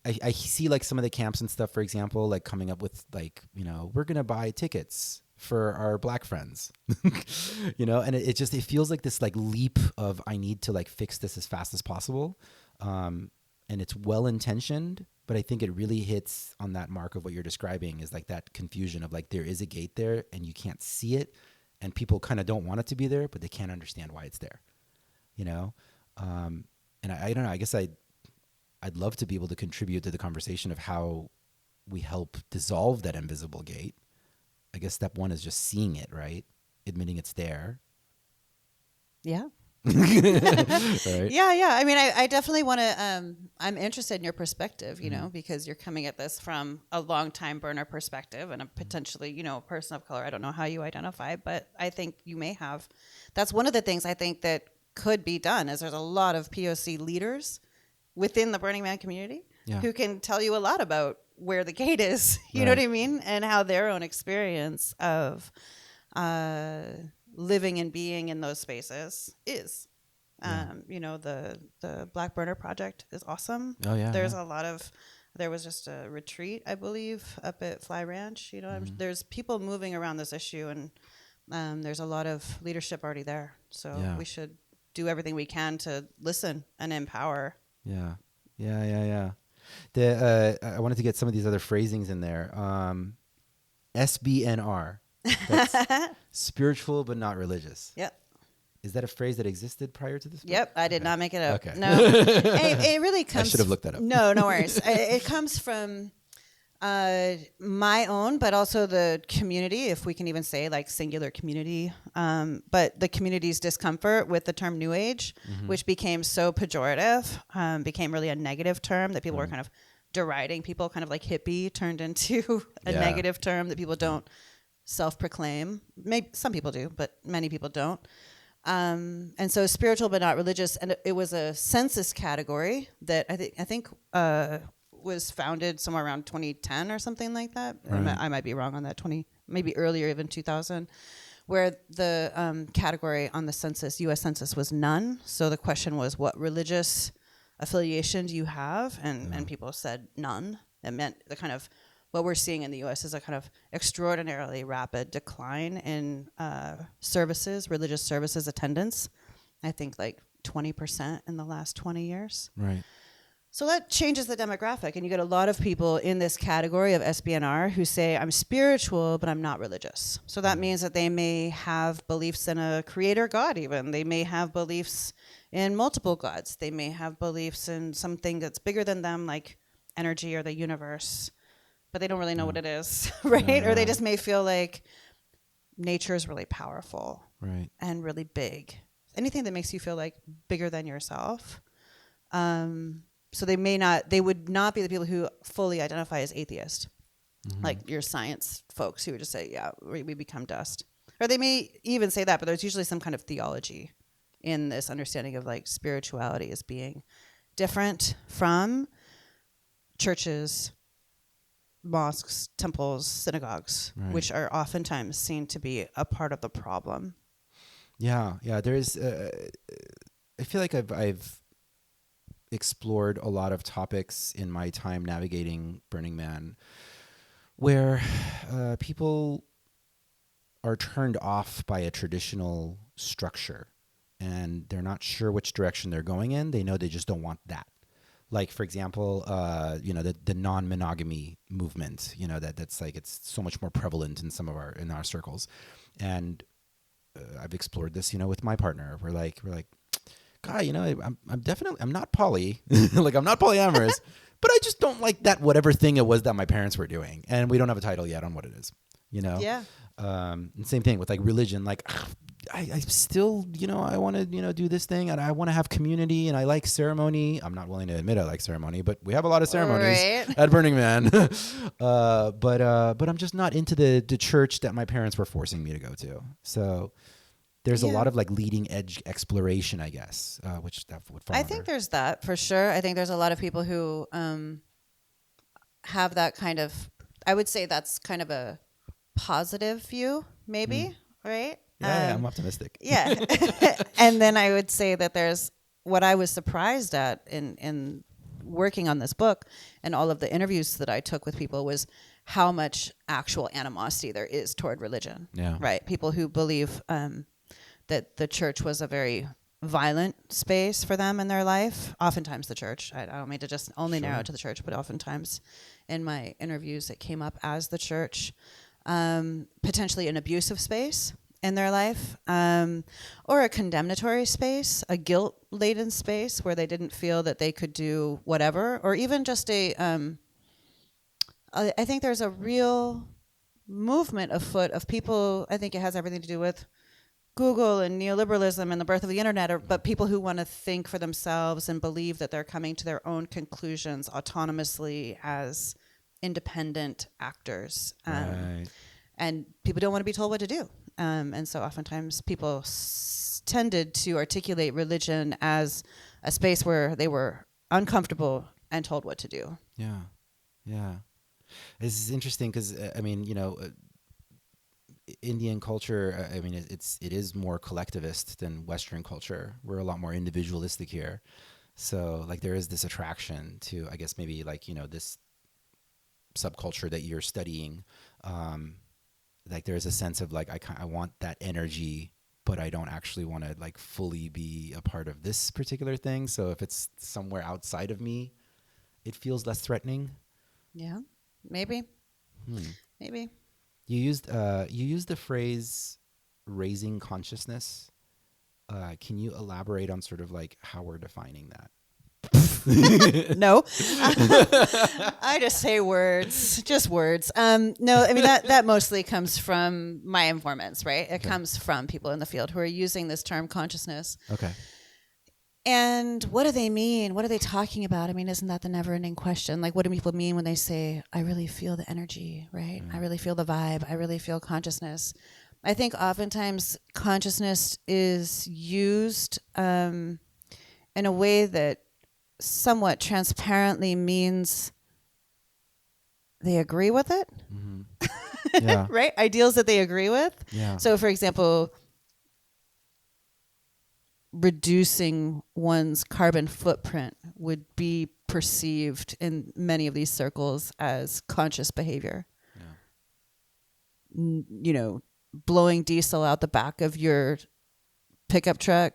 I see like some of the camps and stuff, for example, like coming up with like, we're going to buy tickets for our Black friends, and it feels like this like leap of, I need to like fix this as fast as possible. And it's well-intentioned, but I think it really hits on that mark of what you're describing, is like that confusion of like, there is a gate there and you can't see it, and people kind of don't want it to be there, but they can't understand why it's there, and I don't know, I guess I'd love to be able to contribute to the conversation of how we help dissolve that invisible gate. I guess step one is just seeing it, right? Admitting it's there. Yeah. Right? Yeah. I mean, I definitely want to, I'm interested in your perspective, because you're coming at this from a long time burner perspective and a potentially, person of color. I don't know how you identify, but I think you may have. That's one of the things I think that could be done, is there's a lot of POC leaders within the Burning Man community who can tell you a lot about where the gate is, you know what I mean? And how their own experience of living and being in those spaces is. The Black Burner Project is awesome. Oh, yeah. There's a lot of, there was just a retreat, I believe, up at Fly Ranch. There's people moving around this issue, and there's a lot of leadership already there. So we should do everything we can to listen and empower. Yeah. I wanted to get some of these other phrasings in there. SBNR. That's spiritual but not religious. Yep. Is that a phrase that existed prior to this book? Yep, I did not make it up. Okay. No, it really comes. I should have looked that up. No worries. It comes from my own, but also the community, if we can even say like singular community. But the community's discomfort with the term New Age, which became so pejorative, became really a negative term that people were kind of deriding. People kind of like hippie turned into a negative term that people don't self-proclaim. Maybe some people do, but many people don't. And so spiritual but not religious, and it was a census category that I think was founded somewhere around 2010 or something like that. Right. I might be wrong on that, maybe earlier, even 2000, where the category on the census, U.S. Census, was none. So the question was, what religious affiliation do you have? And people said none. It meant the kind of, what we're seeing in the U.S. is a kind of extraordinarily rapid decline in religious services attendance. I think like 20% in the last 20 years. Right. So that changes the demographic, and you get a lot of people in this category of SBNR who say, I'm spiritual, but I'm not religious. So that means that they may have beliefs in a creator God even. They may have beliefs in multiple gods. They may have beliefs in something that's bigger than them, like energy or the universe, but they don't really know what it is, right? Yeah. Or they just may feel like nature is really powerful, right, and really big. Anything that makes you feel like bigger than yourself. So they would not be the people who fully identify as atheist, like your science folks who would just say, yeah, we become dust. Or they may even say that, but there's usually some kind of theology in this understanding of like spirituality as being different from churches, mosques, temples, synagogues, right, which are oftentimes seen to be a part of the problem. Yeah. There's, I feel like I've explored a lot of topics in my time navigating Burning Man where people are turned off by a traditional structure and they're not sure which direction they're going in. They know they just don't want that. Like, for example, the non-monogamy movement, that's like, it's so much more prevalent in our circles. And I've explored this, with my partner. We're like, God, I'm not poly, like I'm not polyamorous, but I just don't like that whatever thing it was that my parents were doing, and we don't have a title yet on what it is, Yeah. And same thing with like religion. Like I still, I want to, do this thing, and I want to have community, and I like ceremony. I'm not willing to admit I like ceremony, but we have a lot of ceremonies at Burning Man. But I'm just not into the church that my parents were forcing me to go to. So there's a lot of like leading edge exploration, I guess, which that would fall I under. think there's that for sure. I think there's a lot of people who have that kind of, I would say that's kind of a positive view, maybe, right? Yeah, I'm optimistic. Yeah. And then I would say that there's what I was surprised at in working on this book and all of the interviews that I took with people was how much actual animosity there is toward religion. Yeah. Right. People who believe that the church was a very violent space for them in their life. Oftentimes the church. I don't mean to just only narrow it to the church, but oftentimes in my interviews it came up as the church. Potentially an abusive space in their life, or a condemnatory space, a guilt-laden space where they didn't feel that they could do whatever, or even just I think there's a real movement afoot of people, I think it has everything to do with Google and neoliberalism and the birth of the internet, but people who want to think for themselves and believe that they're coming to their own conclusions autonomously as independent actors. Right. And people don't want to be told what to do. And so oftentimes people tended to articulate religion as a space where they were uncomfortable and told what to do. Yeah. Yeah. This is interesting because, Indian culture, it is more collectivist than Western culture. We're a lot more individualistic here. So like there is this attraction to, I guess, maybe like, this subculture that you're studying. Like there's a sense of like, I want that energy, but I don't actually want to like fully be a part of this particular thing. So if it's somewhere outside of me, it feels less threatening. Yeah, maybe. Maybe. You used the phrase raising consciousness. Can you elaborate on sort of like how we're defining that? No. I just say words, just words. No, I mean, that mostly comes from my informants, right? It comes from people in the field who are using this term consciousness. Okay. And what do they mean? What are they talking about? I mean, isn't that the never-ending question? Like, what do people mean when they say, I really feel the energy, right? I really feel the vibe. I really feel consciousness. I think oftentimes consciousness is used in a way that somewhat transparently means they agree with it. Mm-hmm. Yeah. Right? Ideals that they agree with. Yeah. So, for example, reducing one's carbon footprint would be perceived in many of these circles as conscious behavior. Yeah. Blowing diesel out the back of your pickup truck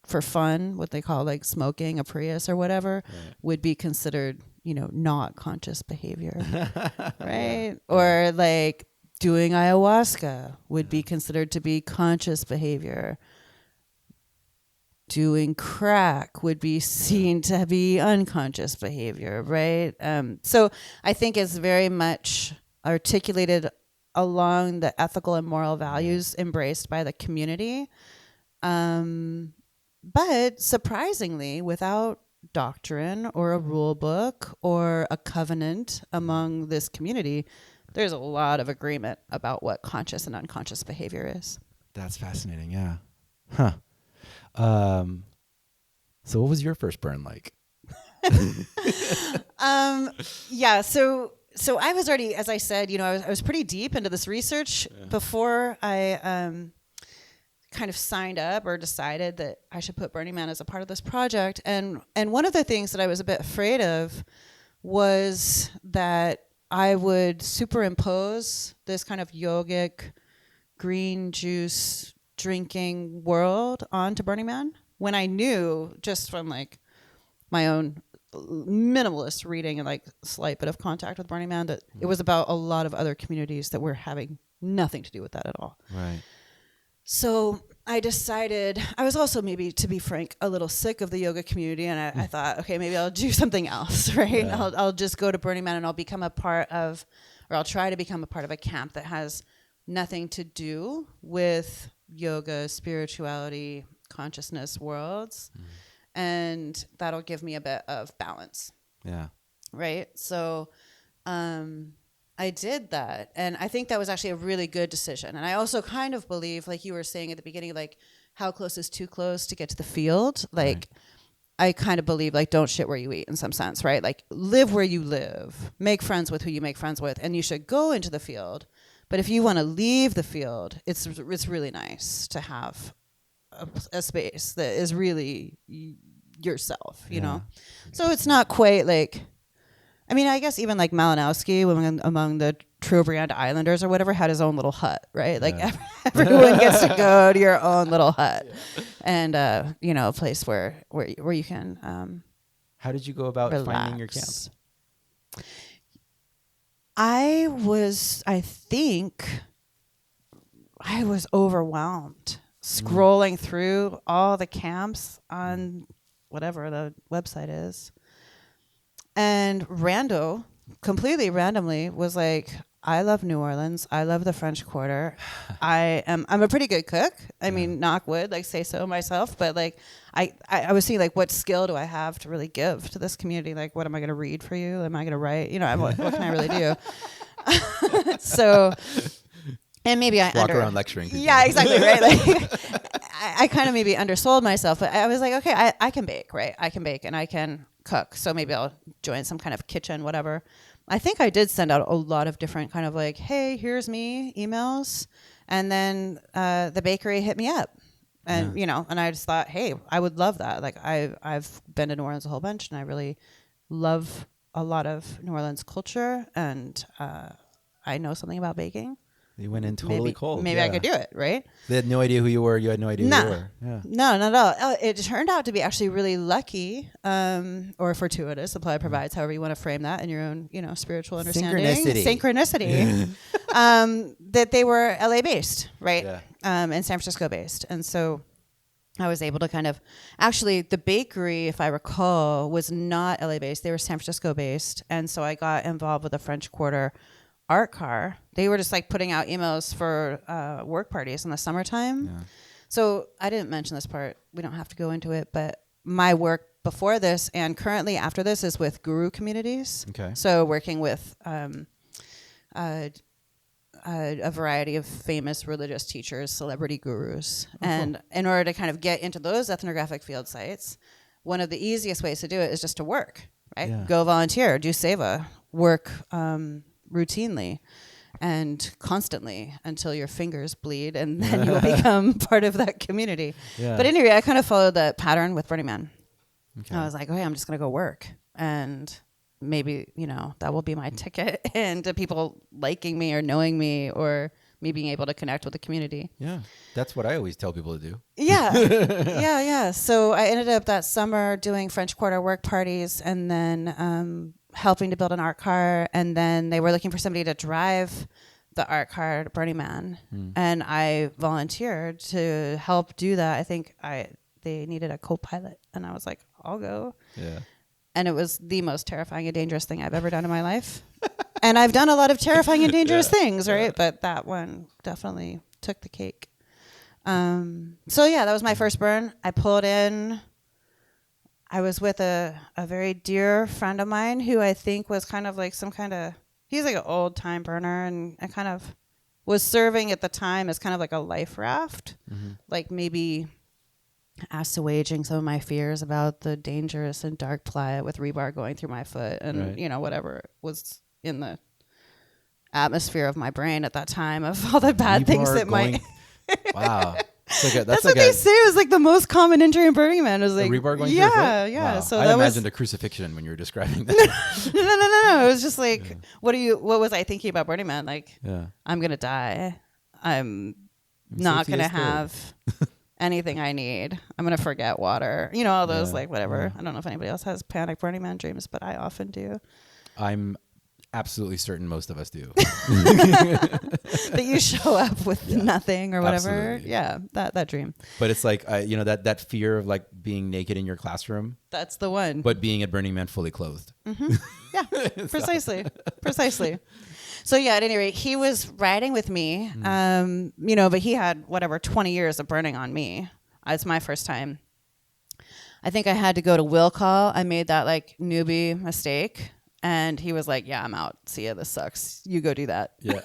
for fun, what they call like smoking a Prius or whatever, would be considered, not conscious behavior. Right? Yeah. Or like doing ayahuasca would be considered to be conscious behavior. Doing crack would be seen to be unconscious behavior, right? So I think it's very much articulated along the ethical and moral values embraced by the community. But surprisingly, without doctrine or a rule book or a covenant among this community, there's a lot of agreement about what conscious and unconscious behavior is. That's fascinating, yeah. Huh. So what was your first burn like? Yeah, so I was already, as I said, I was pretty deep into this research before I kind of signed up or decided that I should put Burning Man as a part of this project. And one of the things that I was a bit afraid of was that I would superimpose this kind of yogic green juice drinking world onto Burning Man, when I knew just from like my own minimalist reading and like slight bit of contact with Burning Man that it was about a lot of other communities that were having nothing to do with that at all. Right. So I decided, I was also, maybe to be frank, a little sick of the yoga community, and I thought, okay, maybe I'll do something else, right? Yeah. I'll just go to Burning Man and I'll become a part of, or I'll try to become a part of a camp that has nothing to do with yoga, spirituality, consciousness worlds, and that'll give me a bit of balance. Yeah. Right? So I did that, and I think that was actually a really good decision. And I also kind of believe, like you were saying at the beginning, like how close is too close to get to the field? Like I kind of believe, like, don't shit where you eat in some sense, right? Like live where you live, make friends with who you make friends with, and you should go into the field. But if you want to leave the field, it's really nice to have a space that is really yourself, you know? So it's not quite like, I mean, I guess even like Malinowski among the Trobriand Islanders or whatever had his own little hut, right? Like everyone gets to go to your own little hut, and you know, a place where you can. How did you go about relax. finding your camp? I think I was overwhelmed scrolling through all the camps on whatever the website is. And completely randomly was like, I love New Orleans. I love the French Quarter. I'm a pretty good cook. I mean, knock wood, like say so myself. But like, I was seeing like, what skill do I have to really give to this community? Like, what am I going to read for you? Am I going to write? You know, what can I really do? So, and maybe I walk around lecturing people. Yeah, exactly. Right. Like, I kind of maybe undersold myself, but I was like, okay, I can bake, right? I can bake and I can cook. So maybe I'll join some kind of kitchen, whatever. I think I did send out a lot of different kind of like, hey, here's me emails. And then the bakery hit me up. And, you know, and I just thought, hey, I would love that. Like I've been to New Orleans a whole bunch, and I really love a lot of New Orleans culture. And I know something about baking. You went in totally cold. Maybe I could do it, right? They had no idea who you were. You had no idea who you were. Yeah. No, not at all. It turned out to be actually really lucky, or fortuitous. Supply provides, however you want to frame that in your own, you know, spiritual understanding. Synchronicity. That they were LA based, right? Yeah. And San Francisco based. And so I was able to kind of, actually the bakery, if I recall, was not LA based. They were San Francisco based. And so I got involved with the French Quarter art car. They were just like putting out emails for work parties in the summertime. Yeah. So I didn't mention this part. We don't have to go into it, but my work before this and currently after this is with guru communities. Okay. So working with a variety of famous religious teachers, celebrity gurus. And in order to kind of get into those ethnographic field sites, one of the easiest ways to do it is just to work, right? Yeah. Go volunteer, do seva, work routinely and constantly until your fingers bleed, and then you'll become part of that community. Yeah. But anyway, I kind of followed that pattern with Burning Man. Okay. I was like, okay, I'm just going to go work, and maybe, you know, that will be my ticket into people liking me or knowing me or me being able to connect with the community. Yeah. That's what I always tell people to do. Yeah. Yeah. So I ended up that summer doing French Quarter work parties, and then helping to build an art car, and then they were looking for somebody to drive the art car to Burning Man, and I volunteered to help do that. I think they needed a co-pilot, and I was like, I'll go. Yeah. And it was the most terrifying and dangerous thing I've ever done in my life. And I've done a lot of terrifying and dangerous things, right? But that one definitely took the cake. So yeah, that was my first burn. I pulled in. I was with a very dear friend of mine who I think was kind of like he's like an old time burner, and I kind of was serving at the time as kind of like a life raft, like maybe assuaging some of my fears about the dangerous and dark playa with rebar going through my foot and, you know, whatever was in the atmosphere of my brain at that time of all the bad things that might. Wow. That's what they say was like the most common injury in Burning Man. Was like rebar going through your foot? Yeah. Wow. So I imagined a crucifixion when you were describing that. No. It was just like, what was I thinking about Burning Man? Like, I'm gonna die. I'm not gonna have anything I need. I'm gonna forget water. You know, all those like whatever. I don't know if anybody else has panic Burning Man dreams, but I often do. absolutely certain most of us do. That you show up with nothing or whatever. Absolutely. Yeah, that dream. But it's like, that fear of like being naked in your classroom, That's the one. but being at Burning Man fully clothed. Yeah, precisely. So yeah, at any rate, he was riding with me, but he had 20 years of burning on me. It's my first time. I think I had to go to will call. I made that like newbie mistake. And he was like, yeah, I'm out. See ya. This sucks. You go do that. Yeah.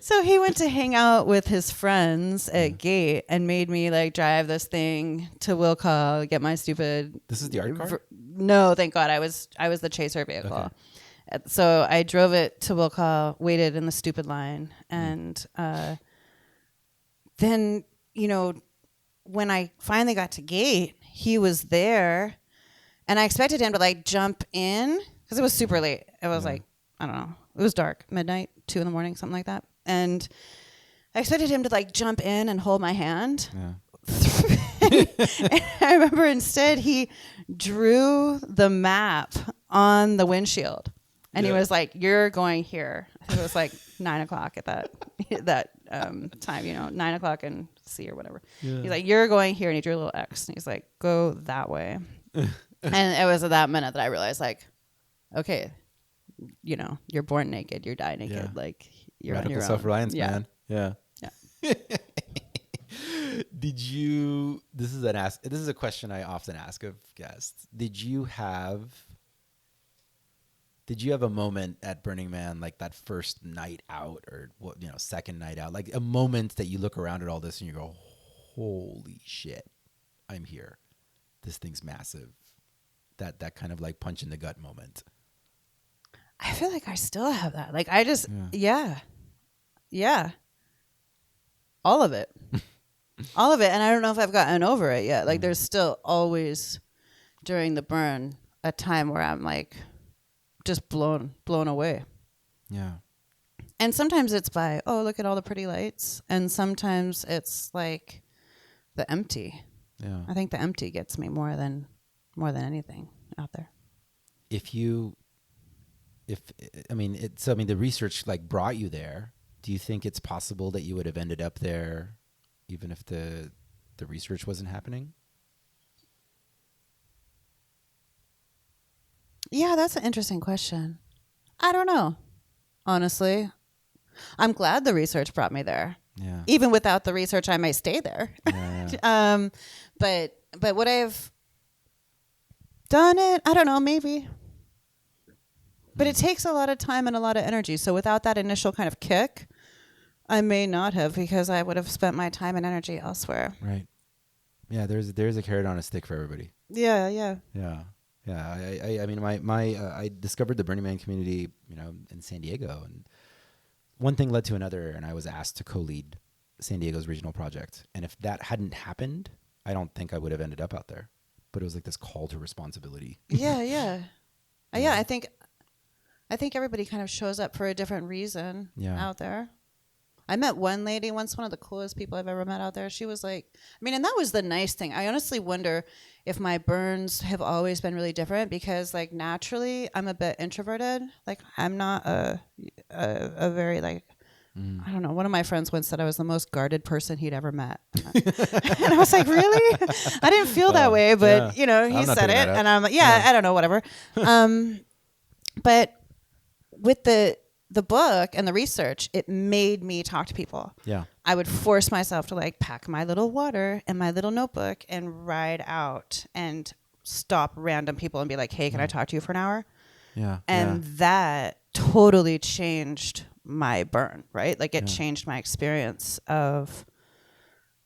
So he went to hang out with his friends at Gate and made me like drive this thing to will call, get my stupid. This is the art car? No, thank God. I was the chaser vehicle. Okay. So I drove it to will call, waited in the stupid line. And then, when I finally got to Gate, he was there, and I expected him to like jump in because it was super late. It was like, I don't know, it was dark, midnight, 2 a.m, something like that. And I expected him to like jump in and hold my hand. Yeah. And I remember instead he drew the map on the windshield, and he was like, "You're going here." I think it was like 9 o'clock at that time, 9 o'clock and C or whatever. Yeah. He's like, "You're going here," and he drew a little X, and he's like, "Go that way." And it was at that minute that I realized, like, okay, you're born naked, you die naked. Yeah. Like, you're radical on your own. Self-reliance, Yeah. man. Yeah. Did you? This is a question I often ask of guests. Did you have a moment at Burning Man, like that first night out or second night out, like a moment that you look around at all this and you go, holy shit, I'm here. This thing's massive. That kind of like punch in the gut moment. I feel like I still have that. Like I just, yeah. All of it. All of it. And I don't know if I've gotten over it yet. Like there's still always during the burn a time where I'm like just blown away. Yeah. And sometimes it's by, oh, look at all the pretty lights. And sometimes it's like the empty. Yeah. I think the empty gets me more than anything out there. The research like brought you there. Do you think it's possible that you would have ended up there even if the research wasn't happening? Yeah, that's an interesting question. I don't know. Honestly, I'm glad the research brought me there. Yeah. Even without the research, I might stay there. Yeah. But would I have done it? I don't know, maybe. But it takes a lot of time and a lot of energy. So without that initial kind of kick, I may not have, because I would have spent my time and energy elsewhere. Right. Yeah, there's a carrot on a stick for everybody. Yeah. Yeah. I discovered the Burning Man community, in San Diego, and one thing led to another, and I was asked to co-lead San Diego's regional project. And if that hadn't happened, I don't think I would have ended up out there. But it was like this call to responsibility. Yeah. I think everybody kind of shows up for a different reason out there. I met one lady once, one of the coolest people I've ever met out there. She was like, and that was the nice thing. I honestly wonder if my burns have always been really different, because like naturally I'm a bit introverted. Like I'm not a very like, I don't know. One of my friends once said I was the most guarded person he'd ever met. And I was like, really? I didn't feel that way, but he said it, and I'm like, I don't know, whatever. But with the book and the research, it made me talk to people. Yeah. I would force myself to like pack my little water and my little notebook and ride out and stop random people and be like, hey, can I talk to you for an hour? Yeah. And that totally changed my burn, right? Like it changed my experience of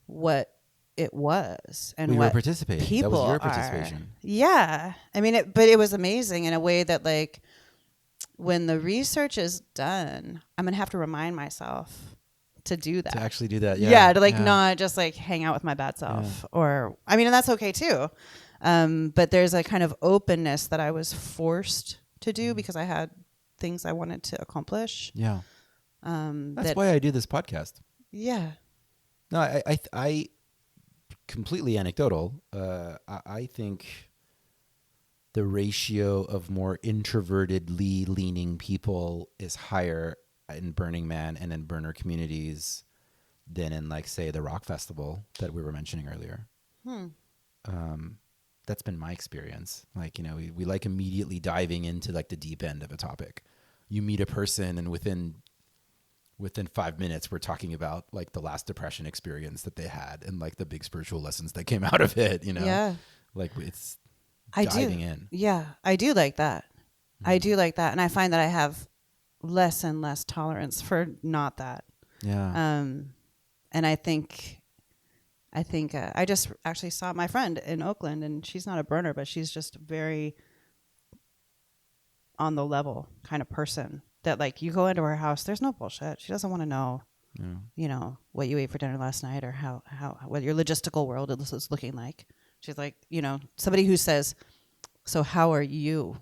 what it was and what participating. People that was your are. Participation. Yeah. But it was amazing in a way that like, when the research is done, I'm going to have to remind myself to do that. To actually do that, not just like hang out with my bad self. Or, and that's okay too. But there's a kind of openness that I was forced to do because I had things I wanted to accomplish. Yeah. That's why I do this podcast. Yeah. No, I completely anecdotal. I think the ratio of more introvertedly leaning people is higher in Burning Man and in burner communities than in, like, say, the rock festival that we were mentioning earlier. That's been my experience. Like, you know, we like immediately diving into like the deep end of a topic. You meet a person and within 5 minutes, we're talking about like the last depression experience that they had and like the big spiritual lessons that came out of it, you know? Yeah. Like it's I diving do. in. Yeah, I do like that. I do like that. And I find that I have less and less tolerance for not that. Yeah. And I think I just actually saw my friend in Oakland, and she's not a burner, but she's just very on the level kind of person that, like, you go into her house, there's no bullshit. She doesn't want to know, you know, what you ate for dinner last night or how what your logistical world is looking like. She's like, you know, somebody who says, so how are you,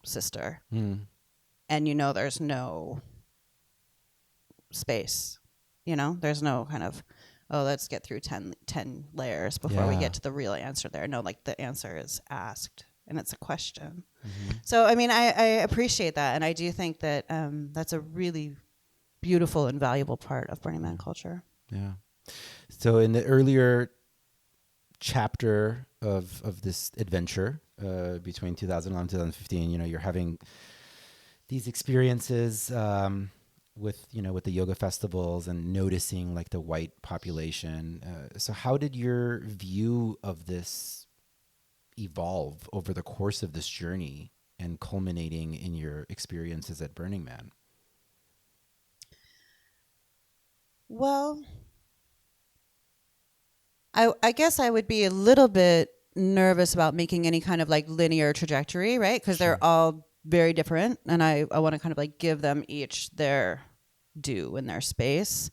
sister? And, you know, there's no space, you know, there's no kind of, oh, let's get through 10 layers before we get to the real answer there. No, like the answer is asked and it's a question. So, I mean, I appreciate that. And I do think that that's a really beautiful and valuable part of Burning Man culture. Yeah. So in the earlier chapter of this adventure between 2011 and 2015, you know, you're having these experiences with the yoga festivals and noticing like the white population. So how did your view of this evolve over the course of this journey and culminating in your experiences at Burning Man? Well, I guess I would be a little bit nervous about making any kind of like linear trajectory, right? Because they're all very different, and I want to kind of like give them each their due in their space.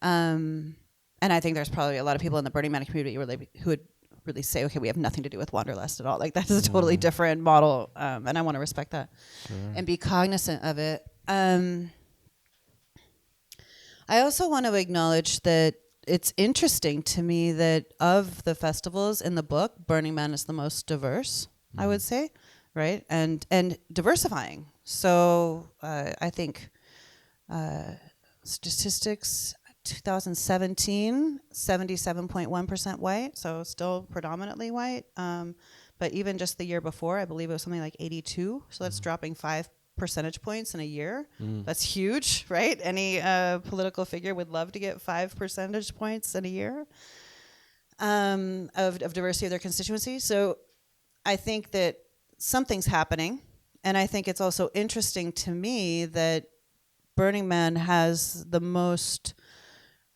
And I think there's probably a lot of people in the Burning Man community who would really say, okay, we have nothing to do with Wanderlust at all. Like, that's a totally different model, and I want to respect that and be cognizant of it. I also want to acknowledge that it's interesting to me that of the festivals in the book, Burning Man is the most diverse, I would say, right? And diversifying. So I think statistics, 2017, 77.1% white, so still predominantly white. But even just the year before, I believe it was something like 82. So that's dropping 5 percentage points in a year. That's huge, right? Any political figure would love to get 5 percentage points in a year of diversity of their constituency. So I think that something's happening. And I think it's also interesting to me that Burning Man has the most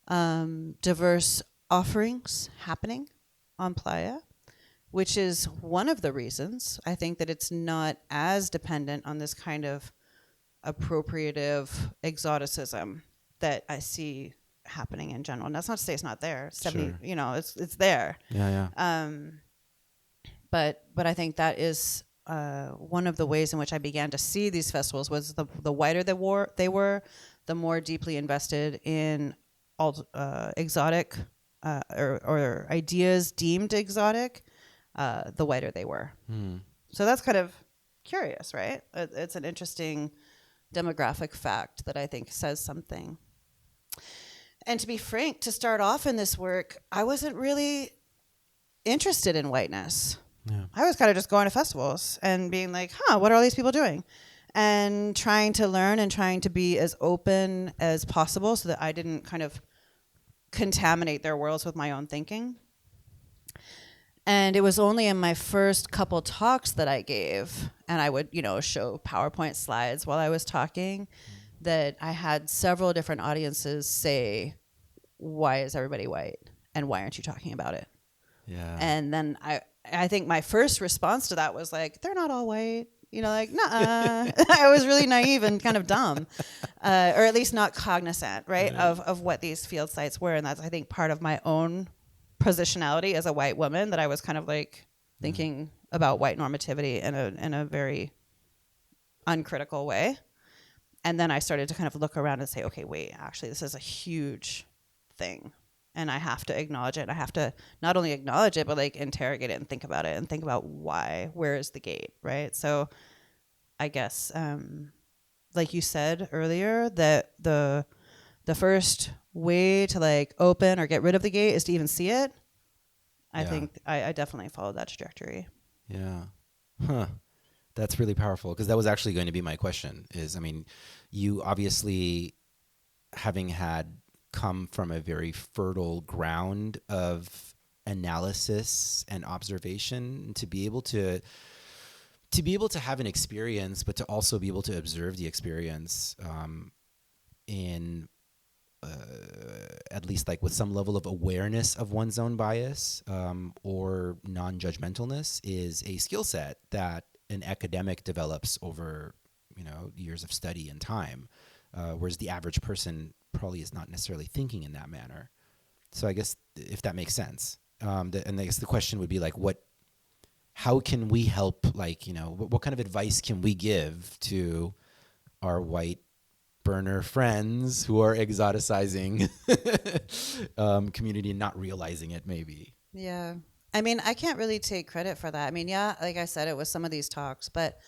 diverse offerings happening on Playa, which is one of the reasons I think that it's not as dependent on this kind of appropriative exoticism that I see happening in general. And that's not to say it's not there. You know, it's there. But I think that is one of the ways in which I began to see these festivals was the whiter they were, the more deeply invested in exotic or ideas deemed exotic, the whiter they were. So that's kind of curious, right? It's an interesting demographic fact that I think says something. And to be frank, to start off in this work, I wasn't really interested in whiteness. I was kind of just going to festivals and being like, what are all these people doing? And trying to learn and trying to be as open as possible so that I didn't kind of contaminate their worlds with my own thinking. And it was only in my first couple talks that I gave, and I would, show PowerPoint slides while I was talking, that I had several different audiences say, why is everybody white? And why aren't you talking about it? Yeah. And then I think my first response to that was like, they're not all white. Nuh-uh. I was really naive and kind of dumb, or at least not cognizant, right, of what these field sites were. And that's, I think, part of my own positionality as a white woman, that I was kind of like thinking about white normativity in a very uncritical way. And then I started to kind of look around and say, okay, wait, actually, this is a huge thing. and I have to acknowledge it. I have to not only acknowledge it, but like interrogate it and think about it and think about why, where is the gate, right? So I guess, like you said earlier, that the first way to like open or get rid of the gate is to even see it. I think I definitely followed that trajectory. Yeah. Huh. That's really powerful, because that was actually going to be my question is, I mean, you obviously, having had come from a very fertile ground of analysis and observation, to be able to have an experience, but to also be able to observe the experience in at least like with some level of awareness of one's own bias or non-judgmentalness is a skill set that an academic develops over, years of study and time, whereas the average person probably is not necessarily thinking in that manner. So I guess if that makes sense, and I guess the question would be like, how can we help? Like, what kind of advice can we give to our white burner friends who are exoticizing community and not realizing it, maybe? Yeah. I mean, I can't really take credit for that. I mean, yeah, like I said, it was some of these talks, but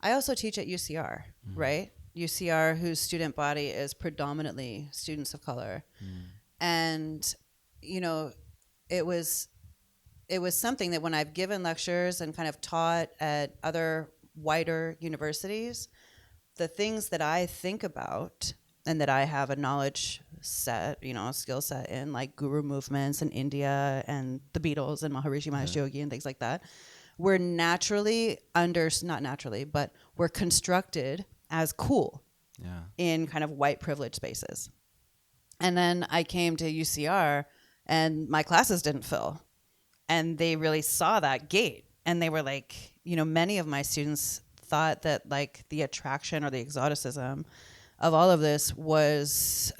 I also teach at UCR, right? UCR, whose student body is predominantly students of color. And, it was something that when I've given lectures and kind of taught at other wider universities, the things that I think about and that I have a knowledge set, a skill set in, like guru movements in India and the Beatles and Maharishi Mahesh Yogi and things like that, were naturally not naturally, but were constructed as cool in kind of white privileged spaces. And then I came to UCR and my classes didn't fill. And they really saw that gate. And they were like, many of my students thought that like the attraction or the exoticism of all of this was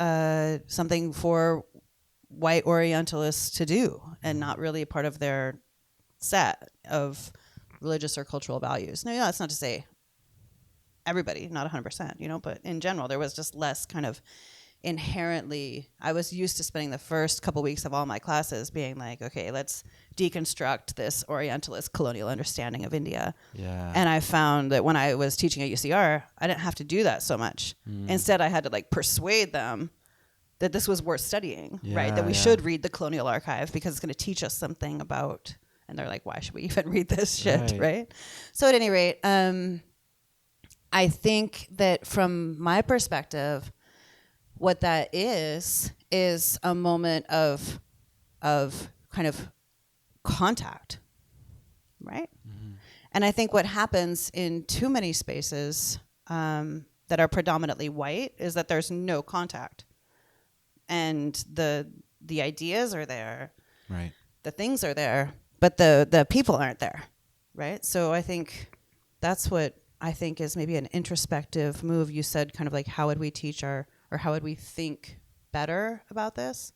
something for white Orientalists to do and not really part of their set of religious or cultural values. No, that's not to say everybody, not 100%, but in general, there was just less kind of inherently, I was used to spending the first couple weeks of all my classes being like, okay, let's deconstruct this Orientalist colonial understanding of India. Yeah. And I found that when I was teaching at UCR, I didn't have to do that so much. Instead, I had to like persuade them that this was worth studying, right? That we should read the Colonial Archive because it's going to teach us something about, and they're like, why should we even read this shit, right? So at any rate, I think that from my perspective, what that is a moment of kind of contact, right? And I think what happens in too many spaces that are predominantly white is that there's no contact, and the ideas are there, right? The things are there, but the people aren't there, right? So I think that's what I think is maybe an introspective move. You said kind of like, how would we teach or how would we think better about this?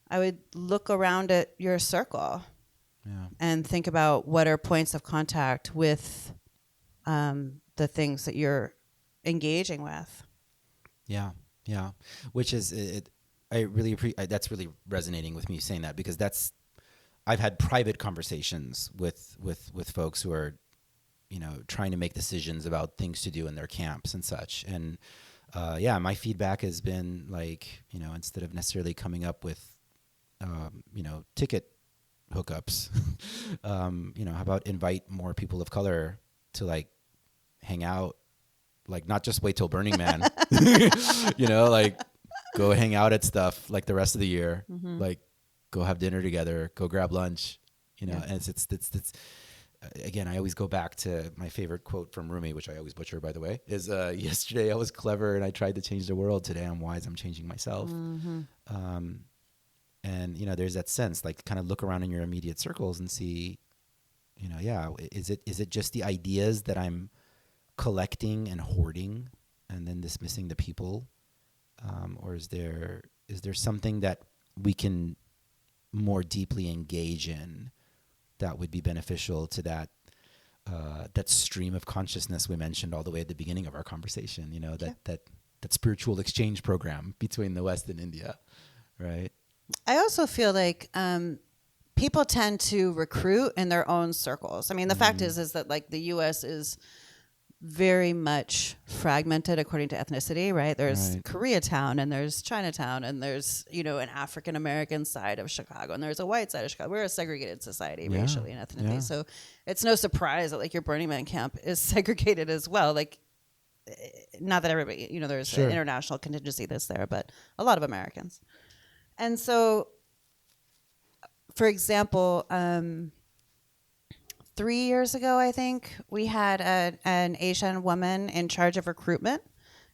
I would look around at your circle and think about what are points of contact with the things that you're engaging with. Yeah. Which is, I really appreciate, that's really resonating with me saying that, because I've had private conversations with folks who are, trying to make decisions about things to do in their camps and such. And my feedback has been like, instead of necessarily coming up with, ticket hookups, how about invite more people of color to like hang out, like not just wait till Burning Man, like go hang out at stuff like the rest of the year, like go have dinner together, go grab lunch, and it's again, I always go back to my favorite quote from Rumi, which I always butcher, by the way, is yesterday I was clever and I tried to change the world. Today I'm wise, I'm changing myself. And, there's that sense, like kind of look around in your immediate circles and see, is it just the ideas that I'm collecting and hoarding and then dismissing the people? Or is there something that we can more deeply engage in that would be beneficial to that stream of consciousness we mentioned all the way at the beginning of our conversation, that spiritual exchange program between the West and India, right? I also feel like people tend to recruit in their own circles. I mean, the fact is that like the U.S. is very much fragmented according to ethnicity, right? There's Koreatown and there's Chinatown and there's, an African American side of Chicago and there's a white side of Chicago. We're a segregated society racially and ethnically. So it's no surprise that like your Burning Man camp is segregated as well. Like, not that everybody, there's an international contingency that's there, but a lot of Americans. And so, for example, 3 years ago, I think, we had an Asian woman in charge of recruitment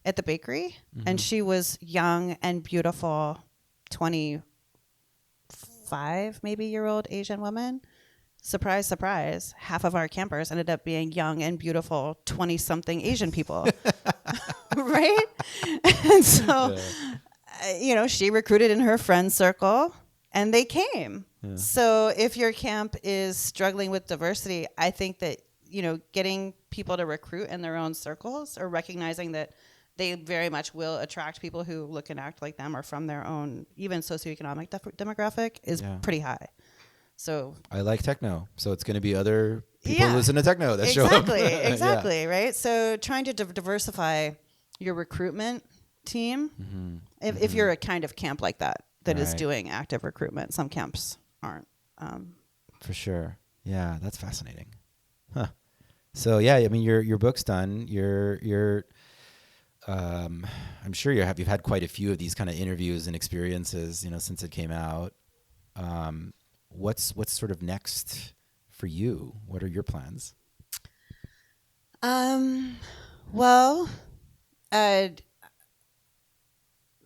at the bakery. And she was young and beautiful, 25 maybe year old Asian woman. Surprise, surprise. Half of our campers ended up being young and beautiful 20-something Asian people. Right? And so, she recruited in her friend circle and they came. Yeah. So if your camp is struggling with diversity, I think that, getting people to recruit in their own circles or recognizing that they very much will attract people who look and act like them or from their own even socioeconomic demographic is pretty high. So I like techno. So it's going to be other people who listen to techno that show up. Exactly. Right. So trying to diversify your recruitment team, if you're a kind of camp like that is doing active recruitment, some camps aren't. For sure. Yeah, that's fascinating. Huh. So yeah, I mean, your book's done. You're I'm sure you've had quite a few of these kind of interviews and experiences, since it came out. What's sort of next for you? What are your plans? Well,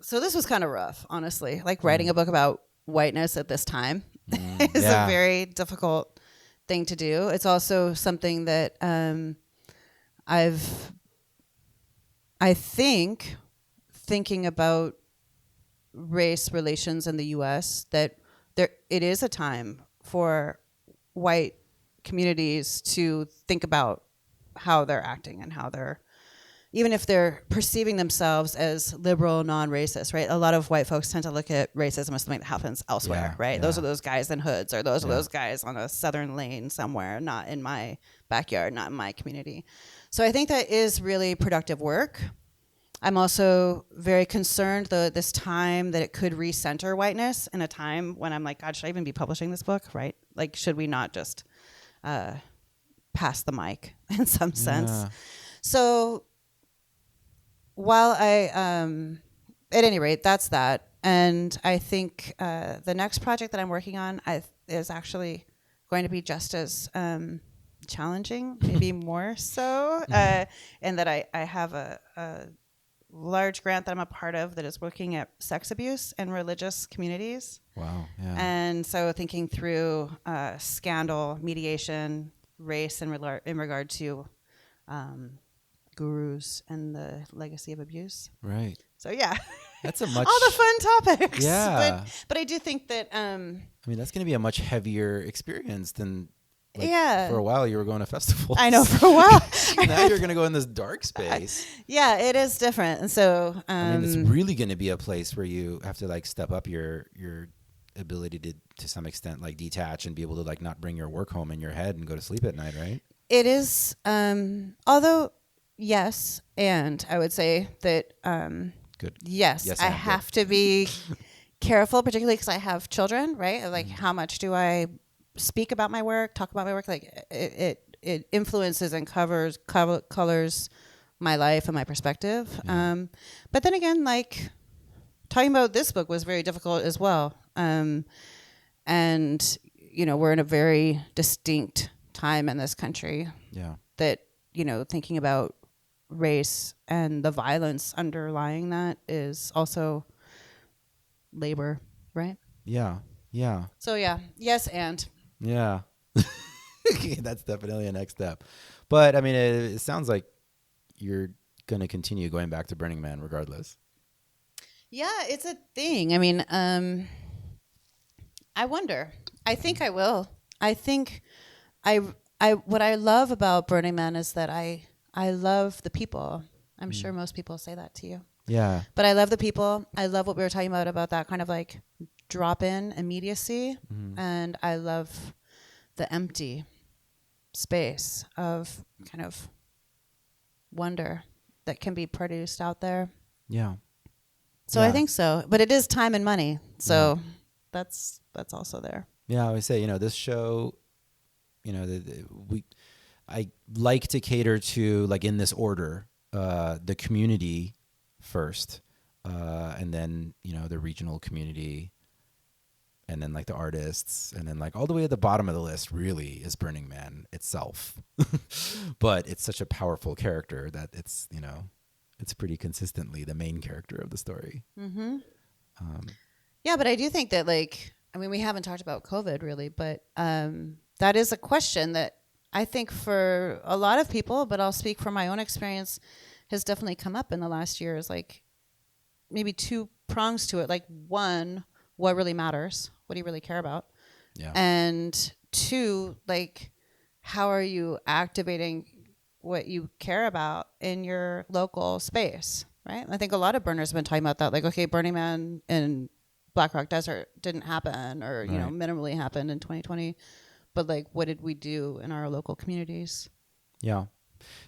so this was kind of rough, honestly. Like writing a book about whiteness at this time is a very difficult thing to do. It's also something that I think thinking about race relations in the U.S. that it is a time for white communities to think about how they're acting and how they're, even if they're perceiving themselves as liberal, non-racist, right? A lot of white folks tend to look at racism as something that happens elsewhere, right? Those are those guys in hoods, or those are those guys on a southern lane somewhere, not in my backyard, not in my community. So I think that is really productive work. I'm also very concerned this time that it could recenter whiteness in a time when I'm like, God, should I even be publishing this book, right? Like, should we not just pass the mic in some sense? So while at any rate, that's that. And I think the next project that I'm working on is actually going to be just as challenging, maybe more so, and that I have a large grant that I'm a part of that is looking at sex abuse in religious communities. Wow. Yeah. And so thinking through scandal, mediation, race in regard to gurus and the legacy of abuse. Right. So yeah, that's a much all the fun topics. Yeah. But I do think that I mean, that's going to be a much heavier experience than for a while you were going to festivals. I know, for a while. Now you're going to go in this dark space. Yeah, it is different. And so I mean, it's really going to be a place where you have to like step up your ability to some extent like detach and be able to like not bring your work home in your head and go to sleep at night, right? It is although yes, and I would say that good. Yes, I have to be careful, particularly because I have children, right? Like how much do I speak about my work, talk about my work? Like it influences and colors my life and my perspective. Yeah. But then again, like talking about this book was very difficult as well. And we're in a very distinct time in this country. Yeah. That, thinking about race and the violence underlying that is also labor, right? Yeah. Yeah. So yeah, yes, and yeah. That's definitely a next step. But I mean, it sounds like you're going to continue going back to Burning Man regardless. Yeah, it's a thing. I mean, I wonder. I think I will. I think what I love about Burning Man is that I love the people. I'm sure most people say that to you. Yeah. But I love the people. I love what we were talking about that kind of like drop-in immediacy, and I love the empty space of kind of wonder that can be produced out there. Yeah. So I think so, but it is time and money. So that's also there. Yeah, I always say, this show, I like to cater to, like, in this order, the community first, and then, the regional community, and then, like, the artists, and then, like, all the way at the bottom of the list really is Burning Man itself. But it's such a powerful character that it's, it's pretty consistently the main character of the story. Mm-hmm. Yeah, but I do think that, like, we haven't talked about COVID really, but that is a question that I think for a lot of people, but I'll speak from my own experience, has definitely come up in the last year. Is like maybe two prongs to it. Like, one, what really matters? What do you really care about? Yeah. And two, like, how are you activating what you care about in your local space, right? I think a lot of burners have been talking about that. Like, okay, Burning Man in Black Rock Desert didn't happen, or, minimally happened in 2020. But, like, what did we do in our local communities? Yeah.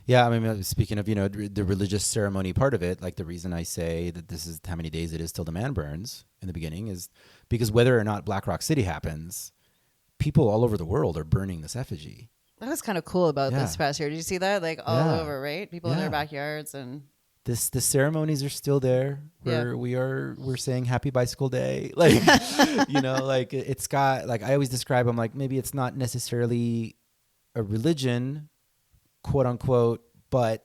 Yeah, speaking of, the religious ceremony part of it, like, the reason I say that this is how many days it is till the man burns in the beginning is because whether or not Black Rock City happens, people all over the world are burning this effigy. That was kind of cool about this past year. Did you see that? Like, all over, right? People in their backyards and... The ceremonies are still there where we're saying happy bicycle day. Like, like it's got, like, I always describe them like, maybe it's not necessarily a religion, quote unquote, but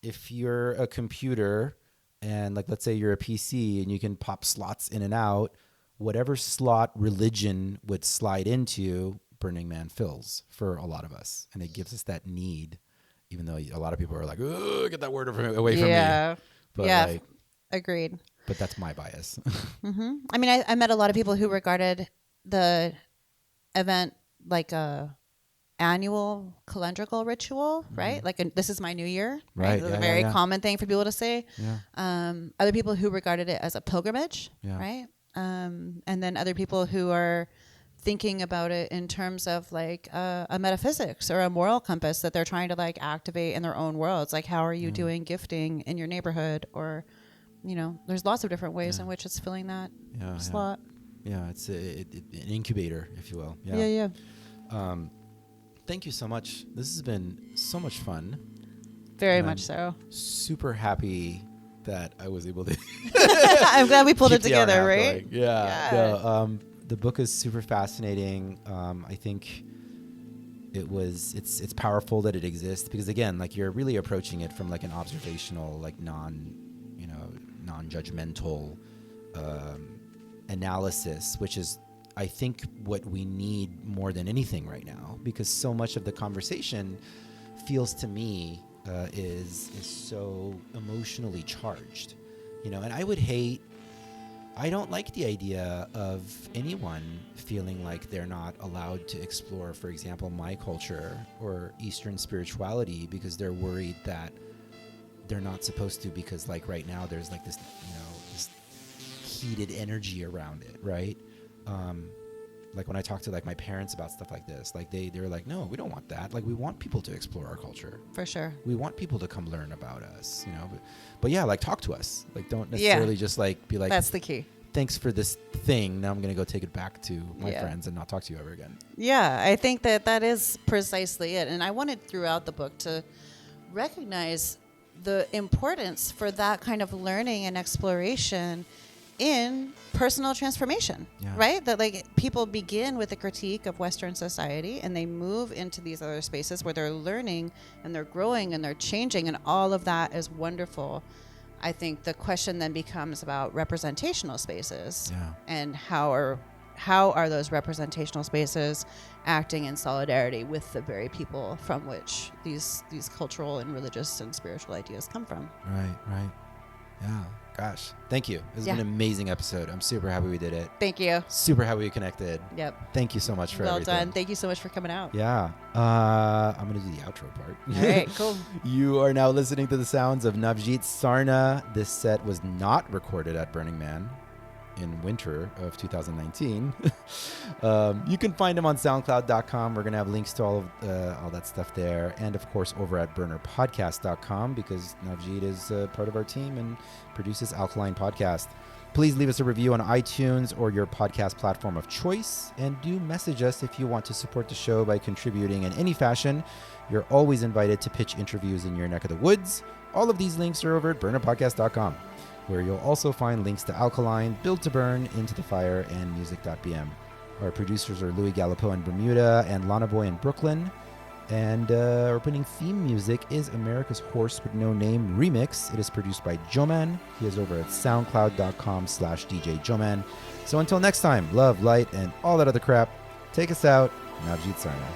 if you're a computer and, like, let's say you're a PC and you can pop slots in and out, whatever slot religion would slide into, Burning Man fills for a lot of us. And it gives us that need, even though a lot of people are like, "Oh, get that word away from me." But like, agreed. But that's my bias. Mm-hmm. I met a lot of people who regarded the event like a annual calendrical ritual, right? Like, this is my new year, right? That's a very common thing for people to say. Yeah. Other people who regarded it as a pilgrimage, right? And then other people who are thinking about it in terms of, like, a metaphysics or a moral compass that they're trying to, like, activate in their own worlds. Like, how are you doing gifting in your neighborhood? Or, there's lots of different ways in which it's filling that slot. Yeah, it's an incubator, if you will. Yeah. Thank you so much. This has been so much fun. Very much so. Super happy that I was able to... I'm glad we pulled it together, right? Yeah. The book is super fascinating. I think it's powerful that it exists because, again, like, you're really approaching it from, like, an observational, like, non-judgmental analysis, which is, I think, what we need more than anything right now, because so much of the conversation feels to me is so emotionally charged, and I don't like the idea of anyone feeling like they're not allowed to explore, for example, my culture or Eastern spirituality because they're worried that they're not supposed to, because, like, right now there's, like, this, this heated energy around it, right? Like, when I talk to, like, my parents about stuff like this, like, they're like, no, we don't want that. Like, we want people to explore our culture. For sure. We want people to come learn about us, but yeah, like, talk to us. Like, don't necessarily just, like, be like, that's the key. Thanks for this thing. Now I'm going to go take it back to my friends and not talk to you ever again. Yeah, I think that is precisely it. And I wanted throughout the book to recognize the importance for that kind of learning and exploration in personal transformation, right? That, like, people begin with a critique of Western society and they move into these other spaces where they're learning and they're growing and they're changing, and all of that is wonderful. I think the question then becomes about representational spaces and how are those representational spaces acting in solidarity with the very people from which these cultural and religious and spiritual ideas come from. Right. Yeah. Gosh, thank you. This has been an amazing episode. I'm super happy we did it. Thank you. Super happy we connected. Yep. Thank you so much for everything. Well done. Thank you so much for coming out. Yeah. I'm going to do the outro part. All right, cool. You are now listening to the sounds of Navjeet Sarna. This set was not recorded at Burning Man in winter of 2019. You can find him on SoundCloud.com. We're going to have links to all that stuff there. And, of course, over at burnerpodcast.com, because Navjeet is part of our team and produces Alkaline Podcast. Please leave us a review on iTunes or your podcast platform of choice. And do message us if you want to support the show by contributing in any fashion. You're always invited to pitch interviews in your neck of the woods. All of these links are over at burnerpodcast.com, where you'll also find links to Alkaline, Build to Burn, Into the Fire, and Music.bm. Our producers are Louis Gallipo in Bermuda and Lana Boy in Brooklyn. And our opening theme music is America's Horse with No Name Remix. It is produced by Joman. He is over at soundcloud.com/DJ Joman. So until next time, love, light, and all that other crap. Take us out, Navjeet Sarna.